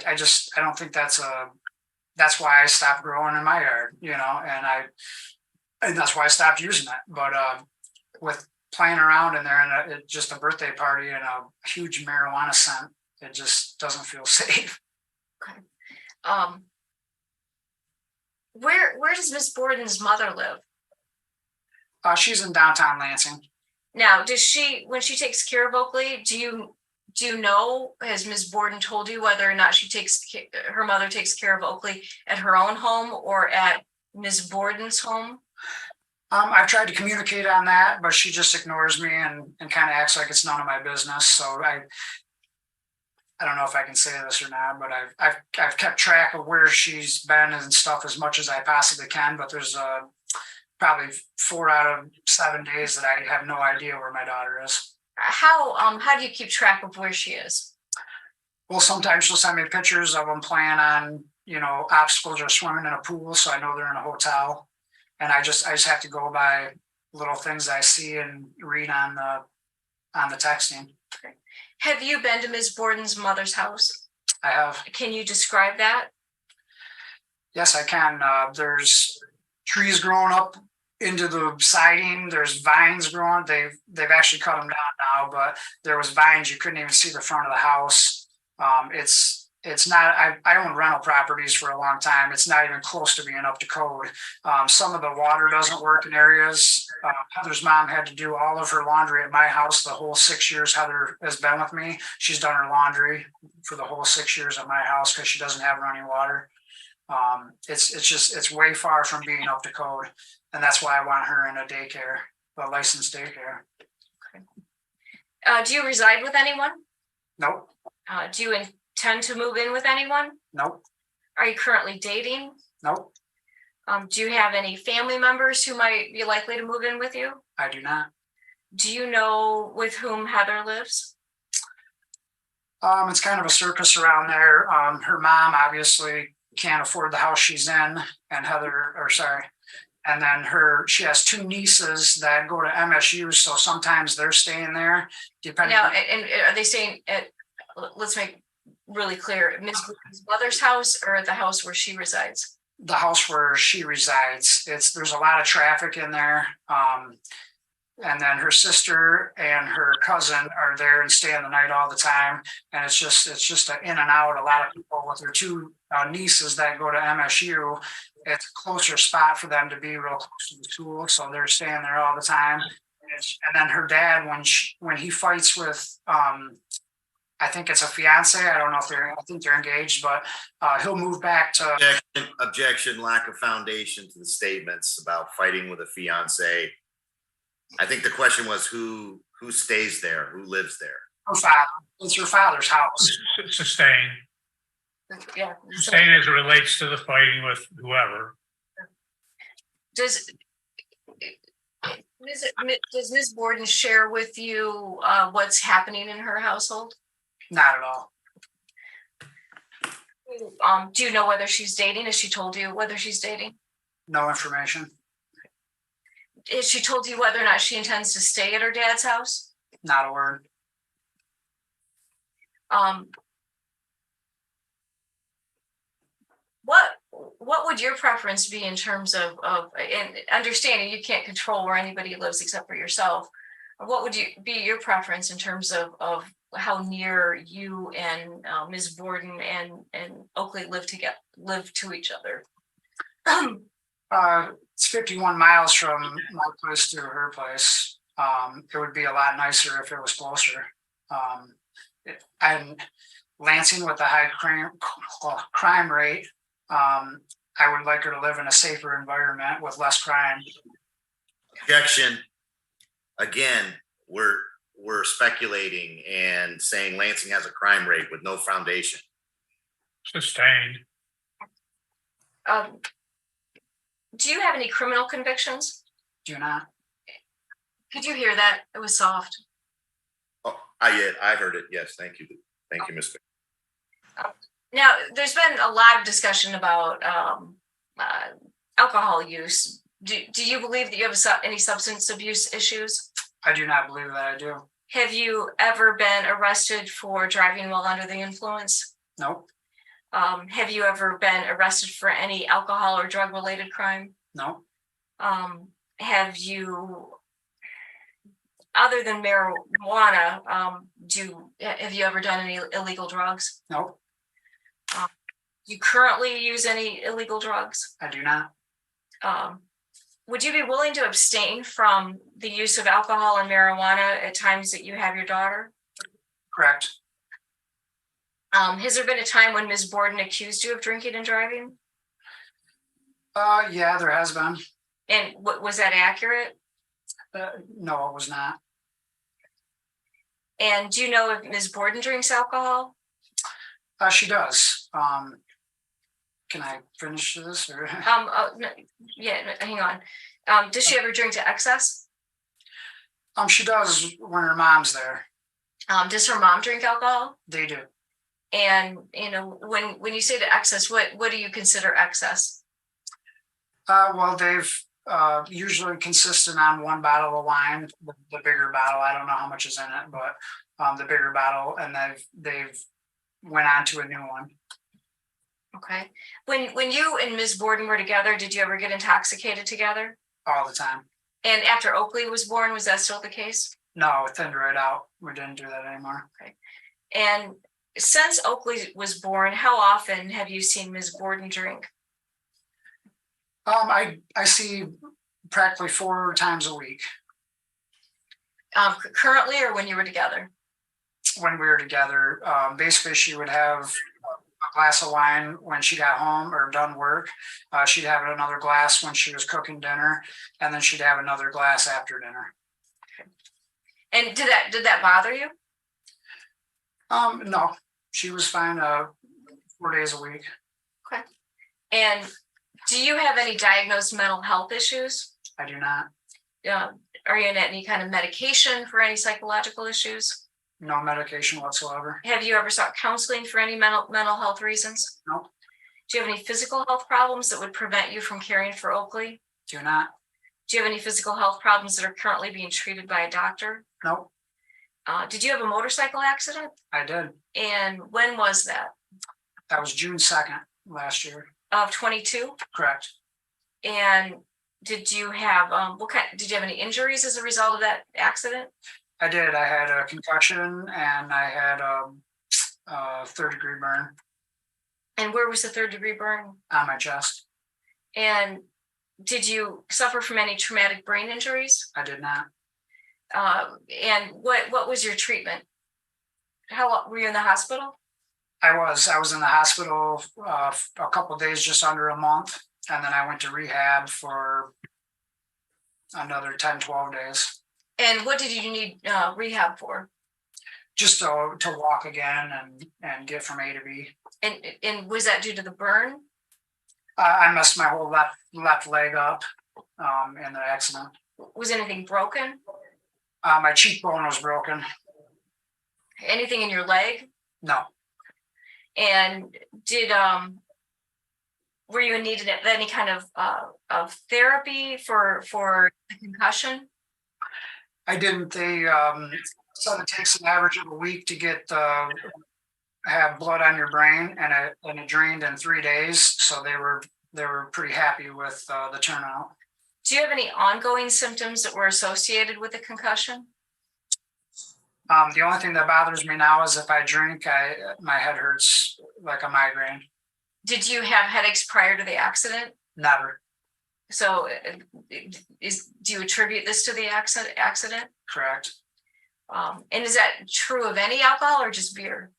don't think that's why I stopped growing in my yard, and that's why I stopped using it. But with playing around in there and just a birthday party and a huge marijuana scent, it just doesn't feel safe. Okay. Where does Miss Borden's mother live? She's in downtown Lansing. Now, when she takes care of Oakley, do you know, has Ms. Borden told you whether or not her mother takes care of Oakley at her own home or at Ms. Borden's home? I've tried to communicate on that, but she just ignores me and kind of acts like it's none of my business. So I don't know if I can say this or not, but I've kept track of where she's been and stuff as much as I possibly can. But there's probably 4 out of 7 days that I have no idea where my daughter is. How do you keep track of where she is? Well, sometimes she'll send me pictures of them playing on, obstacles or swimming in a pool, so I know they're in a hotel. And I just have to go by little things I see and read on the texting. Have you been to Ms. Borden's mother's house? I have. Can you describe that? Yes, I can. There's trees growing up into the siding. There's vines growing. They've actually cut them down now, but there was vines. You couldn't even see the front of the house. it's not, I owned rental properties for a long time. It's not even close to being up to code. Some of the water doesn't work in areas. Heather's mom had to do all of her laundry at my house the whole 6 years Heather has been with me. She's done her laundry for the whole 6 years at my house because she doesn't have running water. It's way far from being up to code. And that's why I want her in a daycare, a licensed daycare. Do you reside with anyone? Nope, Do you intend to move in with anyone? nope, Are you currently dating? nope, Do you have any family members who might be likely to move in with you? I do not. Do you know with whom Heather lives? It's kind of a circus around there. Her mom obviously can't afford the house she's in, and and then she has two nieces that go to MSU, so sometimes they're staying there. Depending. Now, and are they staying at? Let's make really clear: Ms. Mother's house or the house where she resides? The house where she resides. There's a lot of traffic in there. And then her sister and her cousin are there and staying the night all the time. And it's just an in and out. A lot of people with their two nieces that go to MSU. It's a closer spot for them to be real close to the school, so they're staying there all the time. And then her dad, when he fights with, I think it's a fiance. I don't know if I think they're engaged, but he'll move back to. Objection, lack of foundation to the statements about fighting with a fiance. I think the question was who stays there, who lives there. Her father. It's her father's house. Sustain. Yeah. Sustain as it relates to the fighting with whoever. Does Ms. Borden share with you what's happening in her household? Not at all. Do you know whether she's dating? Has she told you whether she's dating? No information. Has she told you whether or not she intends to stay at her dad's house? Not a word. What would your preference be in terms of and understanding you can't control where anybody lives except for yourself? What would be your preference in terms of how near you and Ms. Borden and Oakley live to each other? It's 51 miles from my place to her place. It would be a lot nicer if it was closer. And Lansing with the high crime rate, I would like her to live in a safer environment with less crime. Objection. Again, we're speculating and saying Lansing has a crime rate with no foundation. Sustained. Do you have any criminal convictions? Do not. Could you hear that? It was soft. Oh, I heard it. Yes, thank you. Thank you, Mr. Now, there's been a lot of discussion about alcohol use. Do you believe that you have any substance abuse issues? I do not believe that I do. Have you ever been arrested for driving while under the influence? Nope. Have you ever been arrested for any alcohol or drug related crime? No. Have you, other than marijuana, have you ever done any illegal drugs? Nope. Do you currently use any illegal drugs? I do not. Would you be willing to abstain from the use of alcohol and marijuana at times that you have your daughter? Correct. Has there been a time when Ms. Borden accused you of drinking and driving? Yeah, there has been. And was that accurate? No, it was not. And do you know if Ms. Borden drinks alcohol? She does. Can I finish this? Or? No, yeah, hang on. Does she ever drink to excess? She does when her mom's there. Does her mom drink alcohol? They do. And when you say to excess, what do you consider excess? Well, they've usually consistent on one bottle of wine, the bigger bottle. I don't know how much is in it, but the bigger bottle, and they've went on to a new one. Okay. When you and Ms. Borden were together, did you ever get intoxicated together? All the time. And after Oakley was born, was that still the case? No, it thinned right out. We didn't do that anymore. Okay. And since Oakley was born, how often have you seen Ms. Gordon drink? I see practically 4 times a week Currently or when you were together? when we were together. Basically, she would have a glass of wine when she got home or done work. She'd have another glass when she was cooking dinner, and then she'd have another glass after dinner. And did that bother you? No, she was fine. 4 days a week. And do you have any diagnosed mental health issues? I do not. Are you on any kind of medication for any psychological issues? No medication whatsoever. Have you ever sought counseling for any mental health reasons? Nope. Do you have any physical health problems that would prevent you from caring for Oakley? Do not. Do you have any physical health problems that are currently being treated by a doctor? Nope. Did you have a motorcycle accident? I did. And when was that? That was June 2nd last year. Of 22? Correct. And did you have did you have any injuries as a result of that accident? I did. I had a concussion and I had a 3rd-degree burn And where was the 3rd-degree burn? on my chest. And did you suffer from any traumatic brain injuries? I did not. And what was your treatment? How long were you in the hospital? I was in the hospital a couple of days, just under a month. And then I went to rehab for another 10, 12 days. And what did you need rehab for? Just to walk again and get from A to B. And was that due to the burn? I messed my whole left leg up in the accident. Was anything broken? My cheekbone was broken. Anything in your leg? No, And did were you in need of any kind of therapy for the concussion? I didn't. They said it takes an average of a week to get have blood on your brain, and it drained in 3 days. So they were pretty happy with the turnout. Do you have any ongoing symptoms that were associated with the concussion? The only thing that bothers me now is if I drink, my head hurts like a migraine. Did you have headaches prior to the accident? Never. So do you attribute this to the accident? Correct. And is that true of any alcohol or just beer?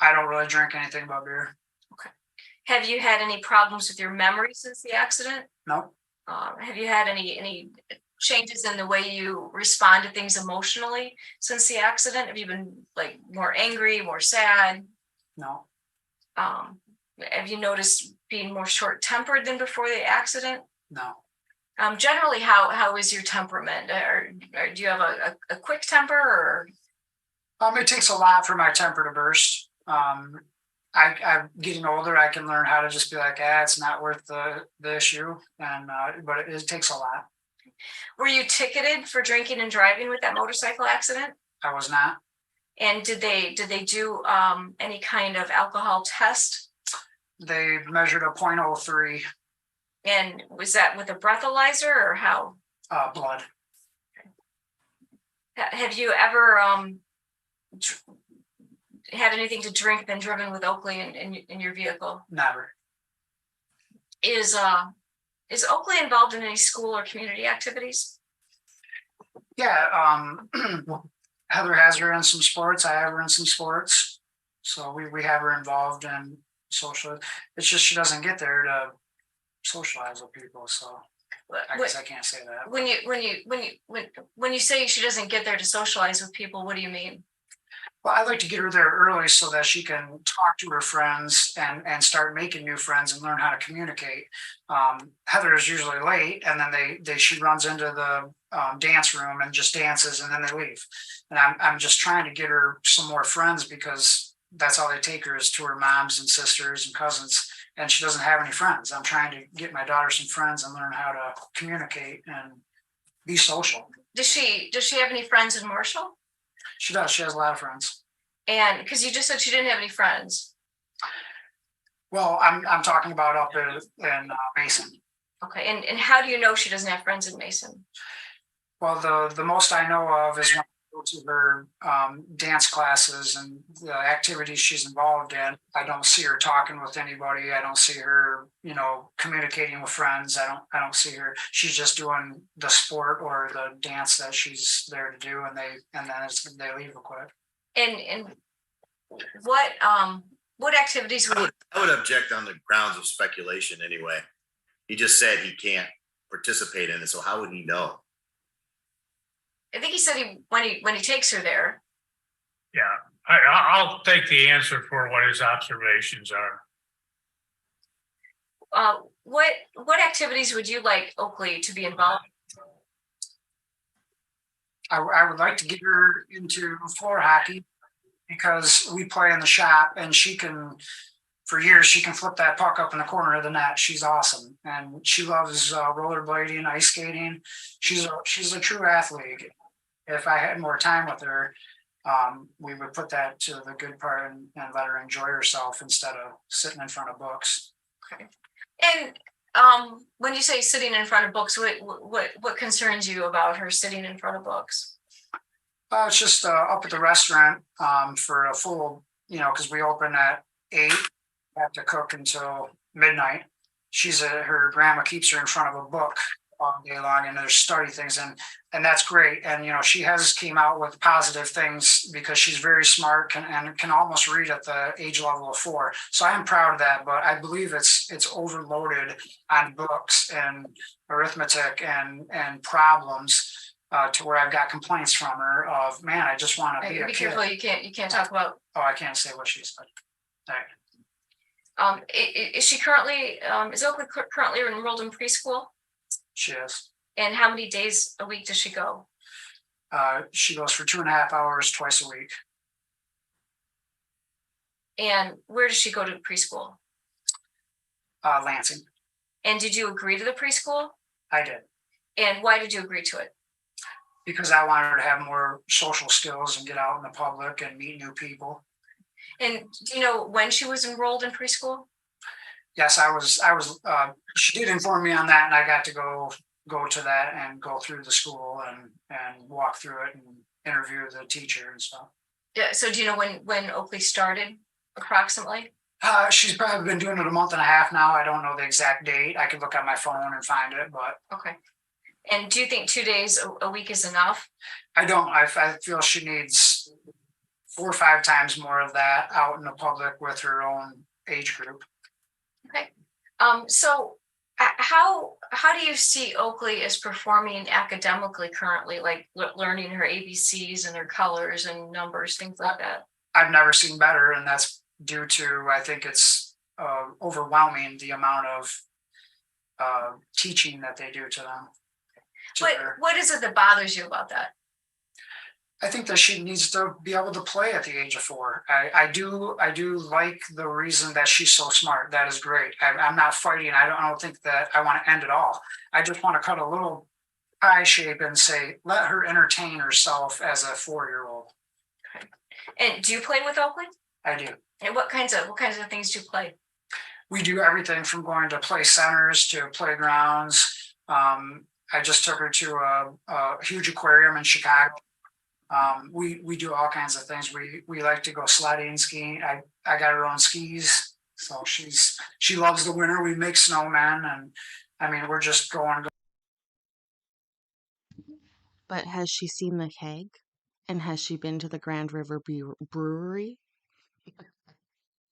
I don't really drink anything but beer. Have you had any problems with your memory since the accident? Nope. Have you had any changes in the way you respond to things emotionally since the accident? Have you been like more angry, more sad? No. Have you noticed being more short-tempered than before the accident? No. Generally, how is your temperament? Or do you have a quick temper? Or It takes a lot for my temper to burst. I'm getting older. I can learn how to just be like, it's not worth the issue, but it takes a lot. were you ticketed for drinking and driving with that motorcycle accident? I was not. And did they do any kind of alcohol test? They measured a 0.03 And was that with a breathalyzer or how? blood. Have you ever had anything to drink then driven with Oakley in your vehicle? Never. Is Oakley involved in any school or community activities? Yeah. Heather has her in some sports. I have her in some sports. So we have her involved in social. It's just she doesn't get there to socialize with people. So I guess I can't say that. When you say she doesn't get there to socialize with people, what do you mean? Well, I'd like to get her there early so that she can talk to her friends and start making new friends and learn how to communicate. Heather is usually late, and then she runs into the dance room and just dances, and then they leave. And I'm just trying to get her some more friends because that's all they take her is to her moms and sisters and cousins, and she doesn't have any friends. I'm trying to get my daughter some friends and learn how to communicate and be social. Does she have any friends in Marshall? She does. She has a lot of friends. And because you just said she didn't have any friends. Well, I'm talking about up in Mason. Okay, and how do you know she doesn't have friends in Mason? Well, the most I know of is when I go to her dance classes and the activities she's involved in. I don't see her talking with anybody. I don't see her, communicating with friends. I don't see her. She's just doing the sport or the dance that she's there to do, and they leave real quick. And what activities would I would object on the grounds of speculation anyway. He just said he can't participate in it, so how would he know? I think he said when he takes her there. Yeah, I'll take the answer for what his observations are. What activities would you like Oakley to be involved in? I would like to get her into floor hockey because we play in the shop and for years, she can flip that puck up in the corner of the net. She's awesome. And she loves rollerblading, ice skating. She's a true athlete. If I had more time with her, we would put that to the good part and let her enjoy herself instead of sitting in front of books. Okay. And when you say sitting in front of books, what concerns you about her sitting in front of books? It's just up at the restaurant for a full, because we open at 8, have to cook until midnight. Her grandma keeps her in front of a book all day long, and there's study things, and that's great. And she has came out with positive things because she's very smart and can almost read at the age level of 4. So I am proud of that, but I believe it's overloaded on books and arithmetic and problems. To where I've got complaints from her of, man, I just want to be a Be kid. careful, you can't talk about. Oh, I can't say what she said. All right. Is she currently is Oakley currently enrolled in preschool? She is. And how many days a week does she go? She goes for 2.5 hours twice a week. And where does she go to preschool? Lansing. And did you agree to the preschool? I did. And why did you agree to it? Because I wanted her to have more social skills and get out in the public and meet new people. And do you know when she was enrolled in preschool? Yes, I was. She did inform me on that, and I got to go to that and go through the school and walk through it and interview the teacher and stuff. Yeah. So do you know when Oakley started approximately? She's probably been doing it a month and a half now. I don't know the exact date. I could look on my phone and find it, but Okay. And do you think 2 days a week is enough? I don't. I feel she needs 4 or 5 times more of that out in the public with her own age group. Okay. So how do you see Oakley as performing academically currently, like learning her ABCs and her colors and numbers, things like that? I've never seen better, and that's due to, I think it's overwhelming the amount of teaching that they do to them. What is it that bothers you about that? I think that she needs to be able to play at the age of 4. I do like the reason that she's so smart. That is great. I'm not fighting. I don't think that I want to end it all. I just want to cut a little pie shape and say, let her entertain herself as a 4-year-old. Okay. And do you play with Oakley? I do. And what kinds of things do you play? We do everything from going to play centers to playgrounds. I just took her to a huge aquarium in Chicago. We do all kinds of things. We like to go sledding, skiing. I got her own skis, so she loves the winter. We make snowmen, and I mean we're just going. But has she seen the keg? And has she been to the Grand River Brewery?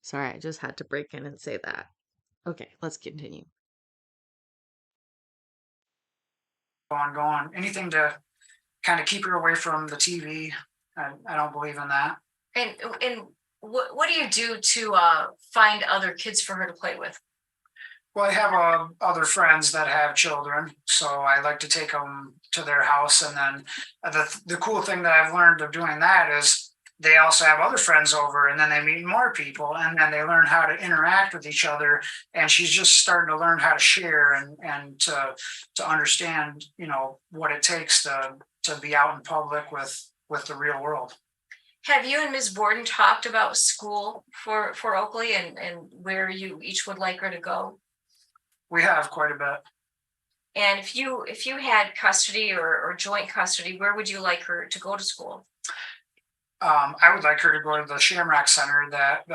Sorry, I just had to break in and say that. Okay, let's continue. Going. Anything to kind of keep her away from the TV. I don't believe in that. And what do you do to find other kids for her to play with? Well, I have other friends that have children, so I like to take them to their house. And then the cool thing that I've learned of doing that is they also have other friends over, and then they meet more people, and then they learn how to interact with each other. And she's just starting to learn how to share and to understand, what it takes to be out in public with the real world. Have you and Ms. Borden talked about school for Oakley and where you each would like her to go? We have quite a bit. And if you had custody or joint custody, where would you like her to go to school? I would like her to go to the Shamrock Center. That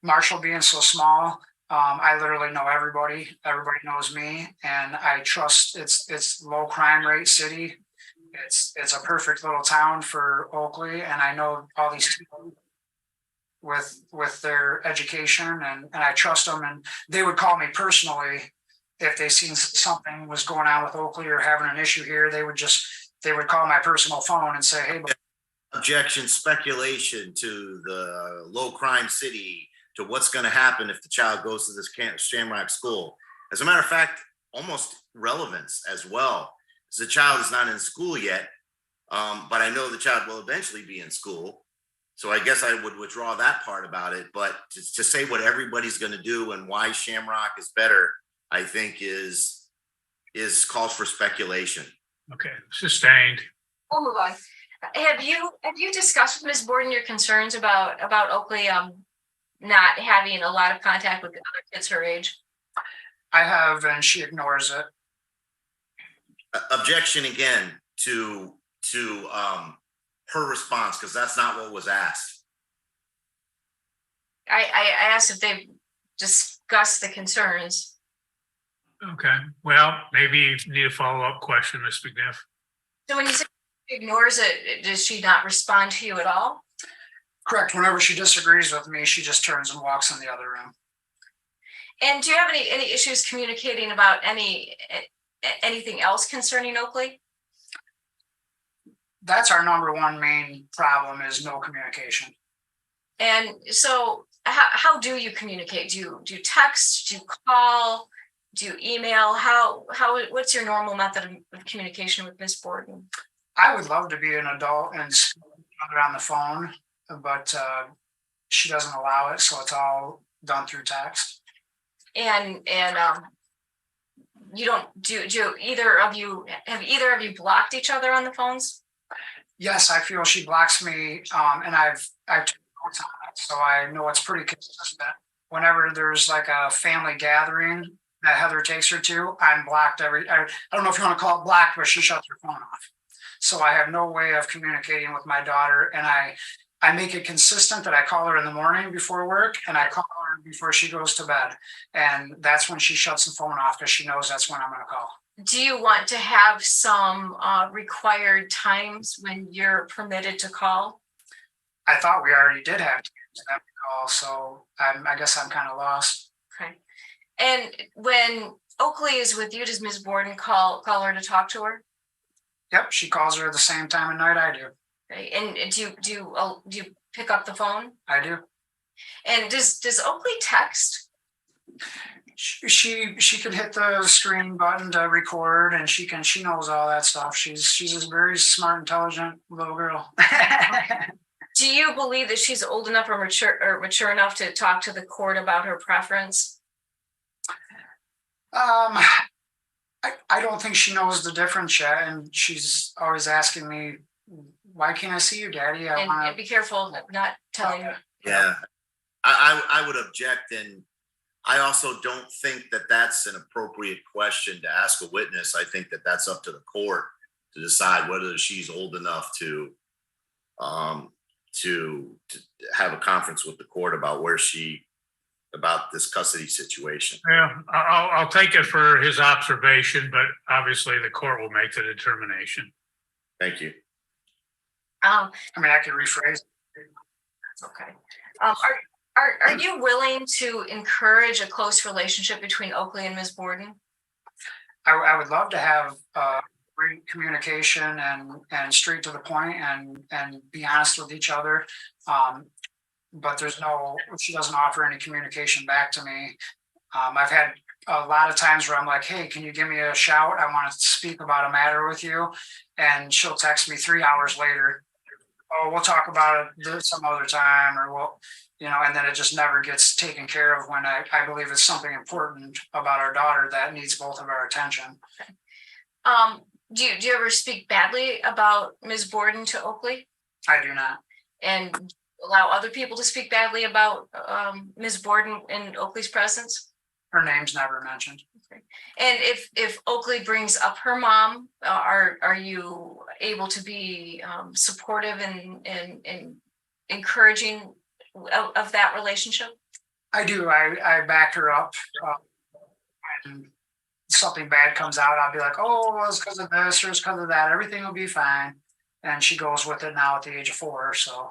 Marshall being so small, I literally know everybody. Everybody knows me, and I trust. It's low crime rate city. It's a perfect little town for Oakley, and I know all these people with their education, and I trust them, and they would call me personally if they seen something was going on with Oakley or having an issue here. They would call my personal phone and say, hey. Objection, speculation to the low crime city, to what's going to happen if the child goes to this Shamrock school. As a matter of fact, almost relevance as well. The child is not in school yet, but I know the child will eventually be in school. So I guess I would withdraw that part about it. But to say what everybody's going to do and why Shamrock is better, I think is calls for speculation. Okay, sustained. We'll move on. Have you discussed with Ms. Borden your concerns about Oakley not having a lot of contact with the other kids her age? I have, and she ignores it. Objection again to her response, because that's not what was asked. I asked if they've discussed the concerns. Okay, well, maybe you need a follow-up question, Ms. McNiff. So when you say she ignores it, does she not respond to you at all? Correct. Whenever she disagrees with me, she just turns and walks in the other room. And do you have any issues communicating about anything else concerning Oakley? That's our number one main problem, is no communication. And so how do you communicate? Do you text? Do you call? Do you email? What's your normal method of communication with Ms. Borden? I would love to be an adult and speak with each other on the phone, but she doesn't allow it, so it's all done through text. And you don't do either of you blocked each other on the phones? Yes, I feel she blocks me, and I've taken notes on it, so I know it's pretty consistent. Whenever there's like a family gathering that Heather takes her to, I'm blocked I don't know if you want to call it blocked, but she shuts her phone off. So I have no way of communicating with my daughter, and I make it consistent that I call her in the morning before work, and I call her before she goes to bed. And that's when she shuts the phone off, because she knows that's when I'm going to call. Do you want to have some required times when you're permitted to call? I thought we already did have times that we call, so I guess I'm kind of lost. Okay. And when Oakley is with you, does Ms. Borden call her to talk to her? Yep, she calls her at the same time of night I do. Okay. And do you pick up the phone? I do. And does Oakley text? She can hit the screen button to record, and she knows all that stuff. She's a very smart, intelligent little girl. Do you believe that she's old enough or mature enough to talk to the court about her preference? I don't think she knows the difference yet, and she's always asking me, "Why can't I see you, Daddy?" And be careful not telling her. Yeah, I would object, and I also don't think that that's an appropriate question to ask a witness. I think that that's up to the court to decide whether she's old enough to have a conference with the court about about this custody situation. Yeah, I'll take it for his observation, but obviously the court will make the determination. Thank you. I mean, I can rephrase it. Okay. Are you willing to encourage a close relationship between Oakley and Ms. Borden? I would love to have great communication and straight to the point and be honest with each other. But she doesn't offer any communication back to me. I've had a lot of times where I'm like, "Hey, can you give me a shout? I want to speak about a matter with you." And she'll text me 3 hours later, "Oh, we'll talk about it some other time," or and then it just never gets taken care of when I believe it's something important about our daughter that needs both of our attention. Do you ever speak badly about Ms. Borden to Oakley? I do not. And allow other people to speak badly about Ms. Borden in Oakley's presence? Her name's never mentioned. And if Oakley brings up her mom, are you able to be supportive and encouraging of that relationship? I do. I back her up. When something bad comes out, I'll be like, oh, well, it's because of this or it's because of that. Everything will be fine. And she goes with it now at the age of 4. So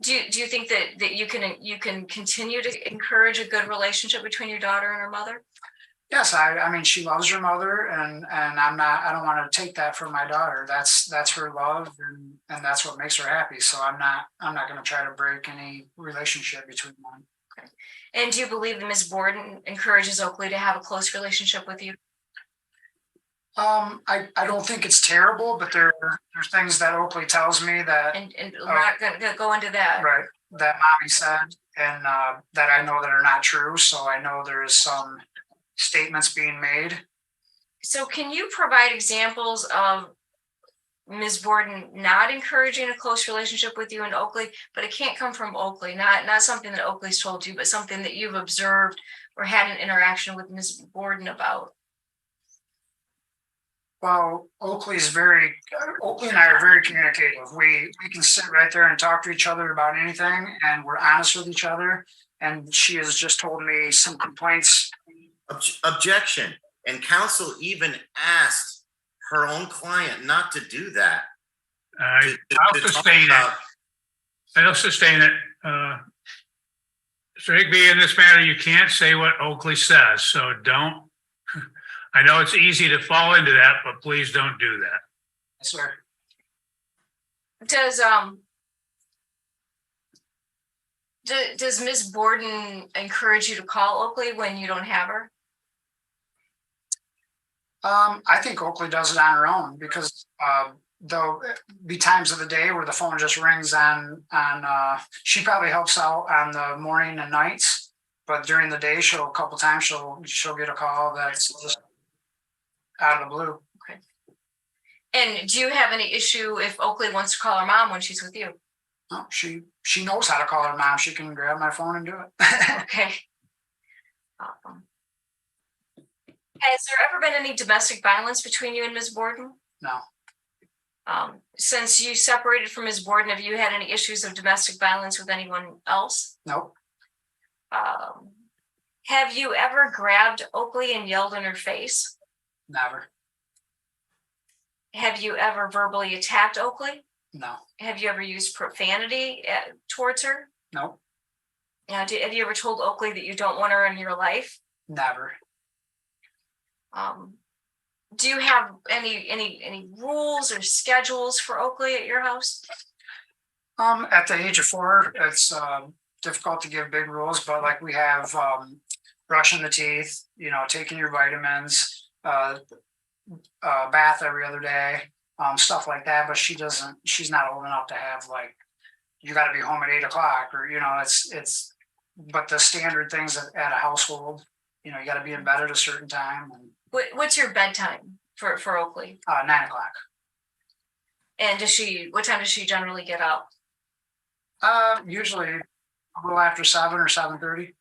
do you think that you can continue to encourage a good relationship between your daughter and her mother? yes, I mean, she loves her mother, and I don't want to take that from my daughter. That's her love, and that's what makes her happy. So I'm not going to try to break any relationship between them. And do you believe that Ms. Borden encourages Oakley to have a close relationship with you? I don't think it's terrible, but there's things that Oakley tells me that And we're not going to go into that. right that mommy said, and that I know that are not true. So I know there's some statements being made. So can you provide examples of Ms. Borden not encouraging a close relationship with you and Oakley, but it can't come from Oakley, not something that Oakley's told you, but something that you've observed or had an interaction with Ms. Borden about? Well, Oakley and I are very communicative. We can sit right there and talk to each other about anything, and we're honest with each other. And she has just told me some complaints. Objection. And counsel even asked her own client not to do that. I'll To talk sustain it. about- I'll sustain it. Mr. Higbee, in this matter, you can't say what Oakley says, so don't. I know it's easy to fall into that, but please don't do that. Yes, sir. Does Ms. Borden encourage you to call Oakley when you don't have her? I think Oakley does it on her own because there'll be times of the day where the phone just rings on. She probably helps out on the morning and nights, but during the day, a couple times she'll get a call that's just out of the blue. Okay. And do you have any issue if Oakley wants to call her mom when she's with you? No, she knows how to call her mom. She can grab my phone and do it. Okay. Has there ever been any domestic violence between you and Ms. Borden? No, Since you separated from Ms. Borden, have you had any issues of domestic violence with anyone else? nope, Have you ever grabbed Oakley and yelled in her face? never, Have you ever verbally attacked Oakley? no, Have you ever used profanity towards her? nope, Have you ever told Oakley that you don't want her in your life? never. Do you have any rules or schedules for Oakley at your house? At the age of 4, it's difficult to give big rules, but like we have brushing the teeth, taking your vitamins, bath every other day, stuff like that. But she's not old enough to have like, you got to be home at 8 o'clock or, it's, but the standard things at a household, you got to be in bed at a certain time. And What's your bedtime for Oakley? 9 o'clock. And what time does she generally get up? Usually a little after 7 or 7:30.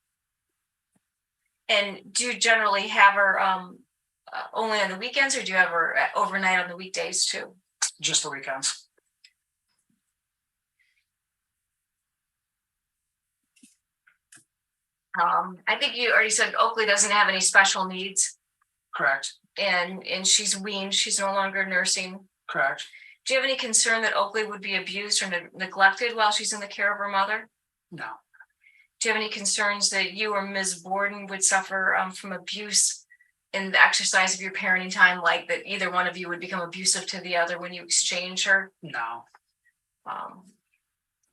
And do you generally have her only on the weekends, or do you have her overnight on the weekdays too? Just the weekends. I think you already said Oakley doesn't have any special needs, Correct. and she's weaned. She's no longer nursing. Correct. Do you have any concern that Oakley would be abused or neglected while she's in the care of her mother? No. Do you have any concerns that you or Ms. Borden would suffer from abuse in the exercise of your parenting time, like that either one of you would become abusive to the other when you exchange her? No.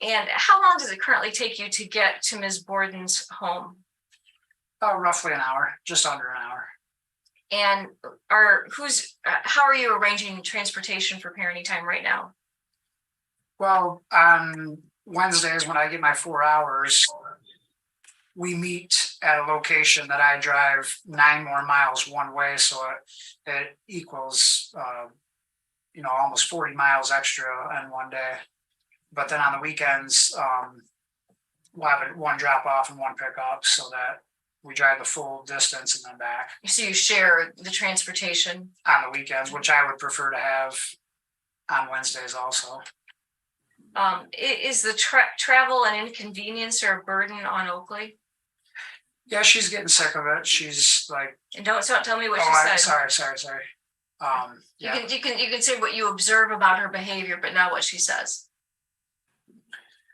And how long does it currently take you to get to Ms. Borden's home? Roughly an hour, just under an hour. And how are you arranging transportation for parenting time right now? Well, on Wednesdays when I get my 4 hours, we meet at a location that I drive 9 more miles one way, so it equals almost 40 miles extra in one day. But then on the weekends, we'll have one drop off and one pick up, so that we drive the full distance and then back So you share the transportation. on the weekends, which I would prefer to have on Wednesdays also. Is the travel an inconvenience or a burden on Oakley? Yeah, she's getting sick of it. She's like, And don't tell me what oh, she said. sorry. You Yeah, can say what you observe about her behavior, but not what she says.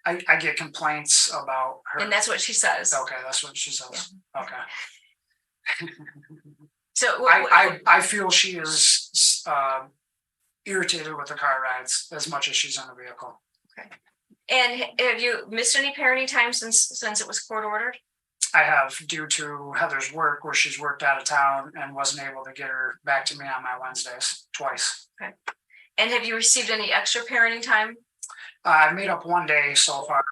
I get complaints about her. And that's what she says. Okay, that's what she says. Okay. So I feel she is irritated with the car rides as much as she's in the vehicle. and have you missed any parenting time since it was court ordered? I have, due to Heather's work, where she's worked out of town and wasn't able to get her back to me on my Wednesdays twice. And have you received any extra parenting time? I made up one day so far.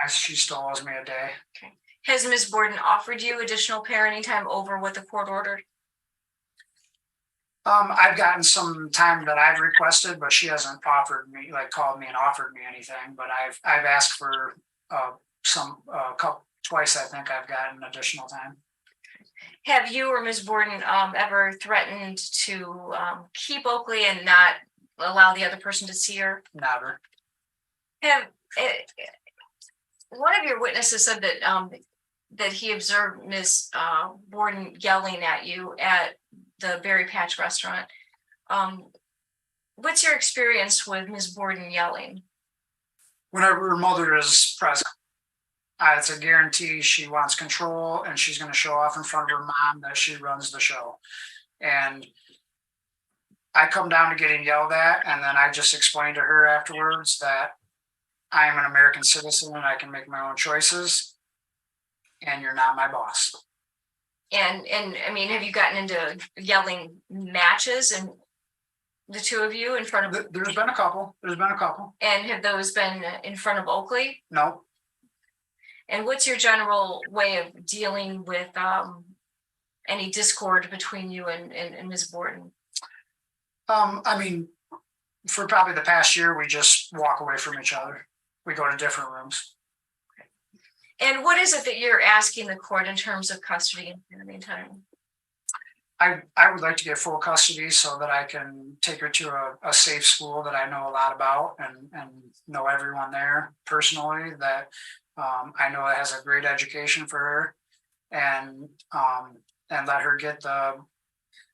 She still owes me a day. Has Ms. Borden offered you additional parenting time over what the court ordered? I've gotten some time that I've requested, but she hasn't offered me, like called me and offered me anything. But I've asked for twice. I think I've gotten additional time. Have you or Ms. Borden ever threatened to keep Oakley and not allow the other person to see her? Never. One of your witnesses said that he observed Ms. Borden yelling at you at the Berry Patch restaurant. What's your experience with Ms. Borden yelling? Whenever her mother is present, it's a guarantee she wants control, and she's going to show off in front of her mom that she runs the show. And I come down to getting yelled at, and then I just explained to her afterwards that I am an American citizen and I can make my own choices, and you're not my boss. And I mean, have you gotten into yelling matches and the two of you in front of? There's been a couple. And have those been in front of Oakley? No. And what's your general way of dealing with any discord between you and Ms. Borden? I mean, for probably the past year, we just walk away from each other. We go to different rooms. And what is it that you're asking the court in terms of custody and parenting time? I would like to get full custody so that I can take her to a safe school that I know a lot about and know everyone there personally, that I know it has a great education for her, and let her get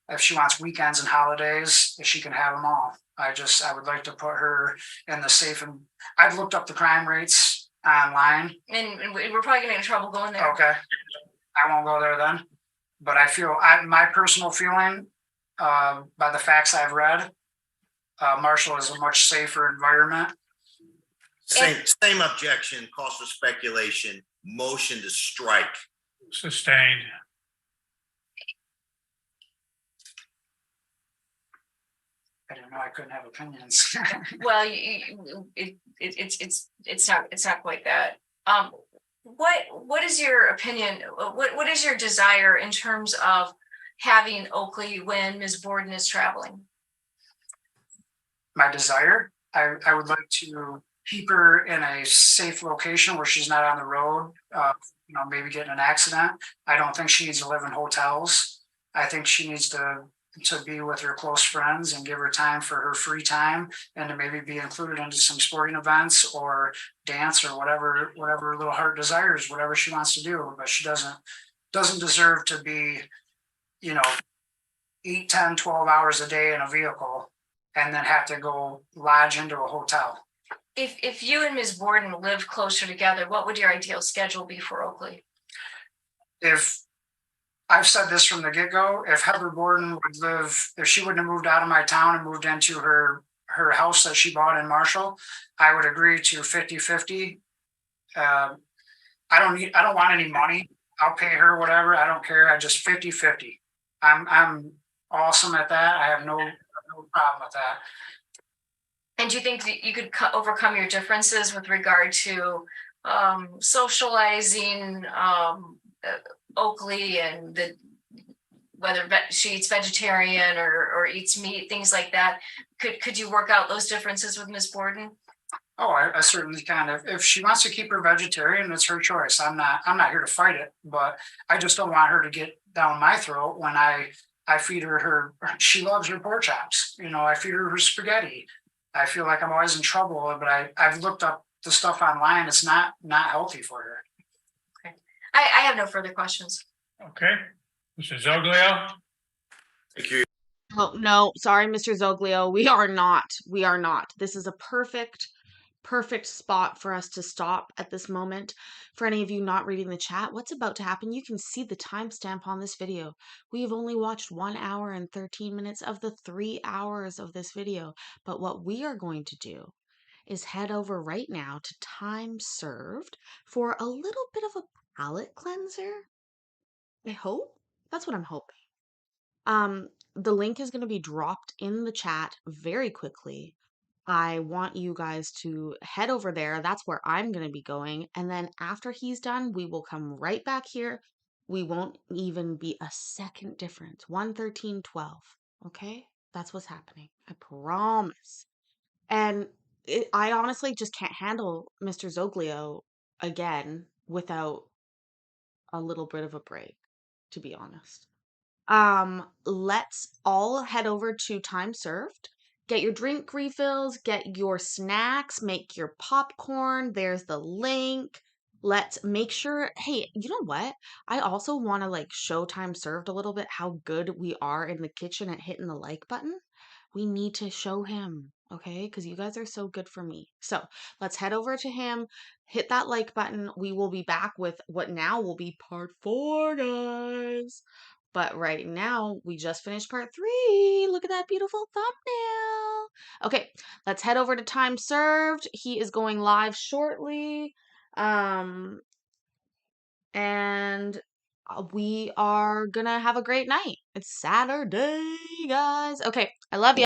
if she wants weekends and holidays, if she can have them all. I would like to put her in the safe, and I've looked up the crime rates online. And we're probably gonna get in trouble going there. Okay. I won't go there then. But I feel, my personal feeling, by the facts I've read, Marshall is a much safer environment. Same objection, cause for speculation, motion to strike. Sustained. I didn't know I couldn't have opinions. Well, it's not quite that. What is your opinion? What is your desire in terms of having Oakley when Ms. Borden is traveling? My desire, I would like to keep her in a safe location where she's not on the road, maybe getting an accident. I don't think she needs to live in hotels. I think she needs to be with her close friends and give her time for her free time, and to maybe be included into some sporting events or dance or whatever her little heart desires, whatever she wants to do. But she doesn't deserve to be, 8, 10, 12 hours a day in a vehicle and then have to go lodge into a hotel. If you and Ms. Borden lived closer together, what would your ideal schedule be for Oakley? If I've said this from the get-go, if Heather Borden if she wouldn't have moved out of my town and moved into her house that she bought in Marshall, I would agree to 50-50. I don't want any money. I'll pay her whatever. I don't care. I just 50-50. I'm awesome at that. I have no problem with that. And do you think that you could overcome your differences with regard to socializing Oakley and whether she eats vegetarian or eats meat, things like that? Could you work out those differences with Ms. Borden? Oh, I certainly can. If she wants to keep her vegetarian, it's her choice. I'm not here to fight it, but I just don't want her to get down my throat when I feed she loves her pork chops. You know, I feed her spaghetti. I feel like I'm always in trouble, but I've looked up the stuff online. It's not healthy for her. I have no further questions. Okay, Mr. Zoglio? Thank you. Oh, no, sorry, Mr. Zoglio. We are not. We are not. This is a perfect spot for us to stop at this moment. For any of you not reading the chat, what's about to happen, you can see the timestamp on this video. We have only watched 1 hour and 13 minutes of the 3 hours of this video. But what we are going to do is head over right now to Time Served for a little bit of a palate cleanser. I hope. That's what I'm hoping. The link is going to be dropped in the chat very quickly. I want you guys to head over there. That's where I'm going to be going. And then after he's done, we will come right back here. We won't even be a second difference. 1:13:12. Okay? That's what's happening. I promise. And I honestly just can't handle Mr. Zoglio again without a little bit of a break, to be honest. Let's all head over to Time Served. Get your drink refills, get your snacks, make your popcorn. There's the link. Let's make sure. Hey, you know what? I also want to like show Time Served a little bit how good we are in the kitchen at hitting the like button. We need to show him, okay? Because you guys are so good for me. So let's head over to him, hit that like button. We will be back with what now will be part 4, guys. But right now, we just finished part 3. Look at that beautiful thumbnail. Okay, let's head over to Time Served. He is going live shortly. And we are gonna have a great night. It's Saturday, guys. Okay, I love you.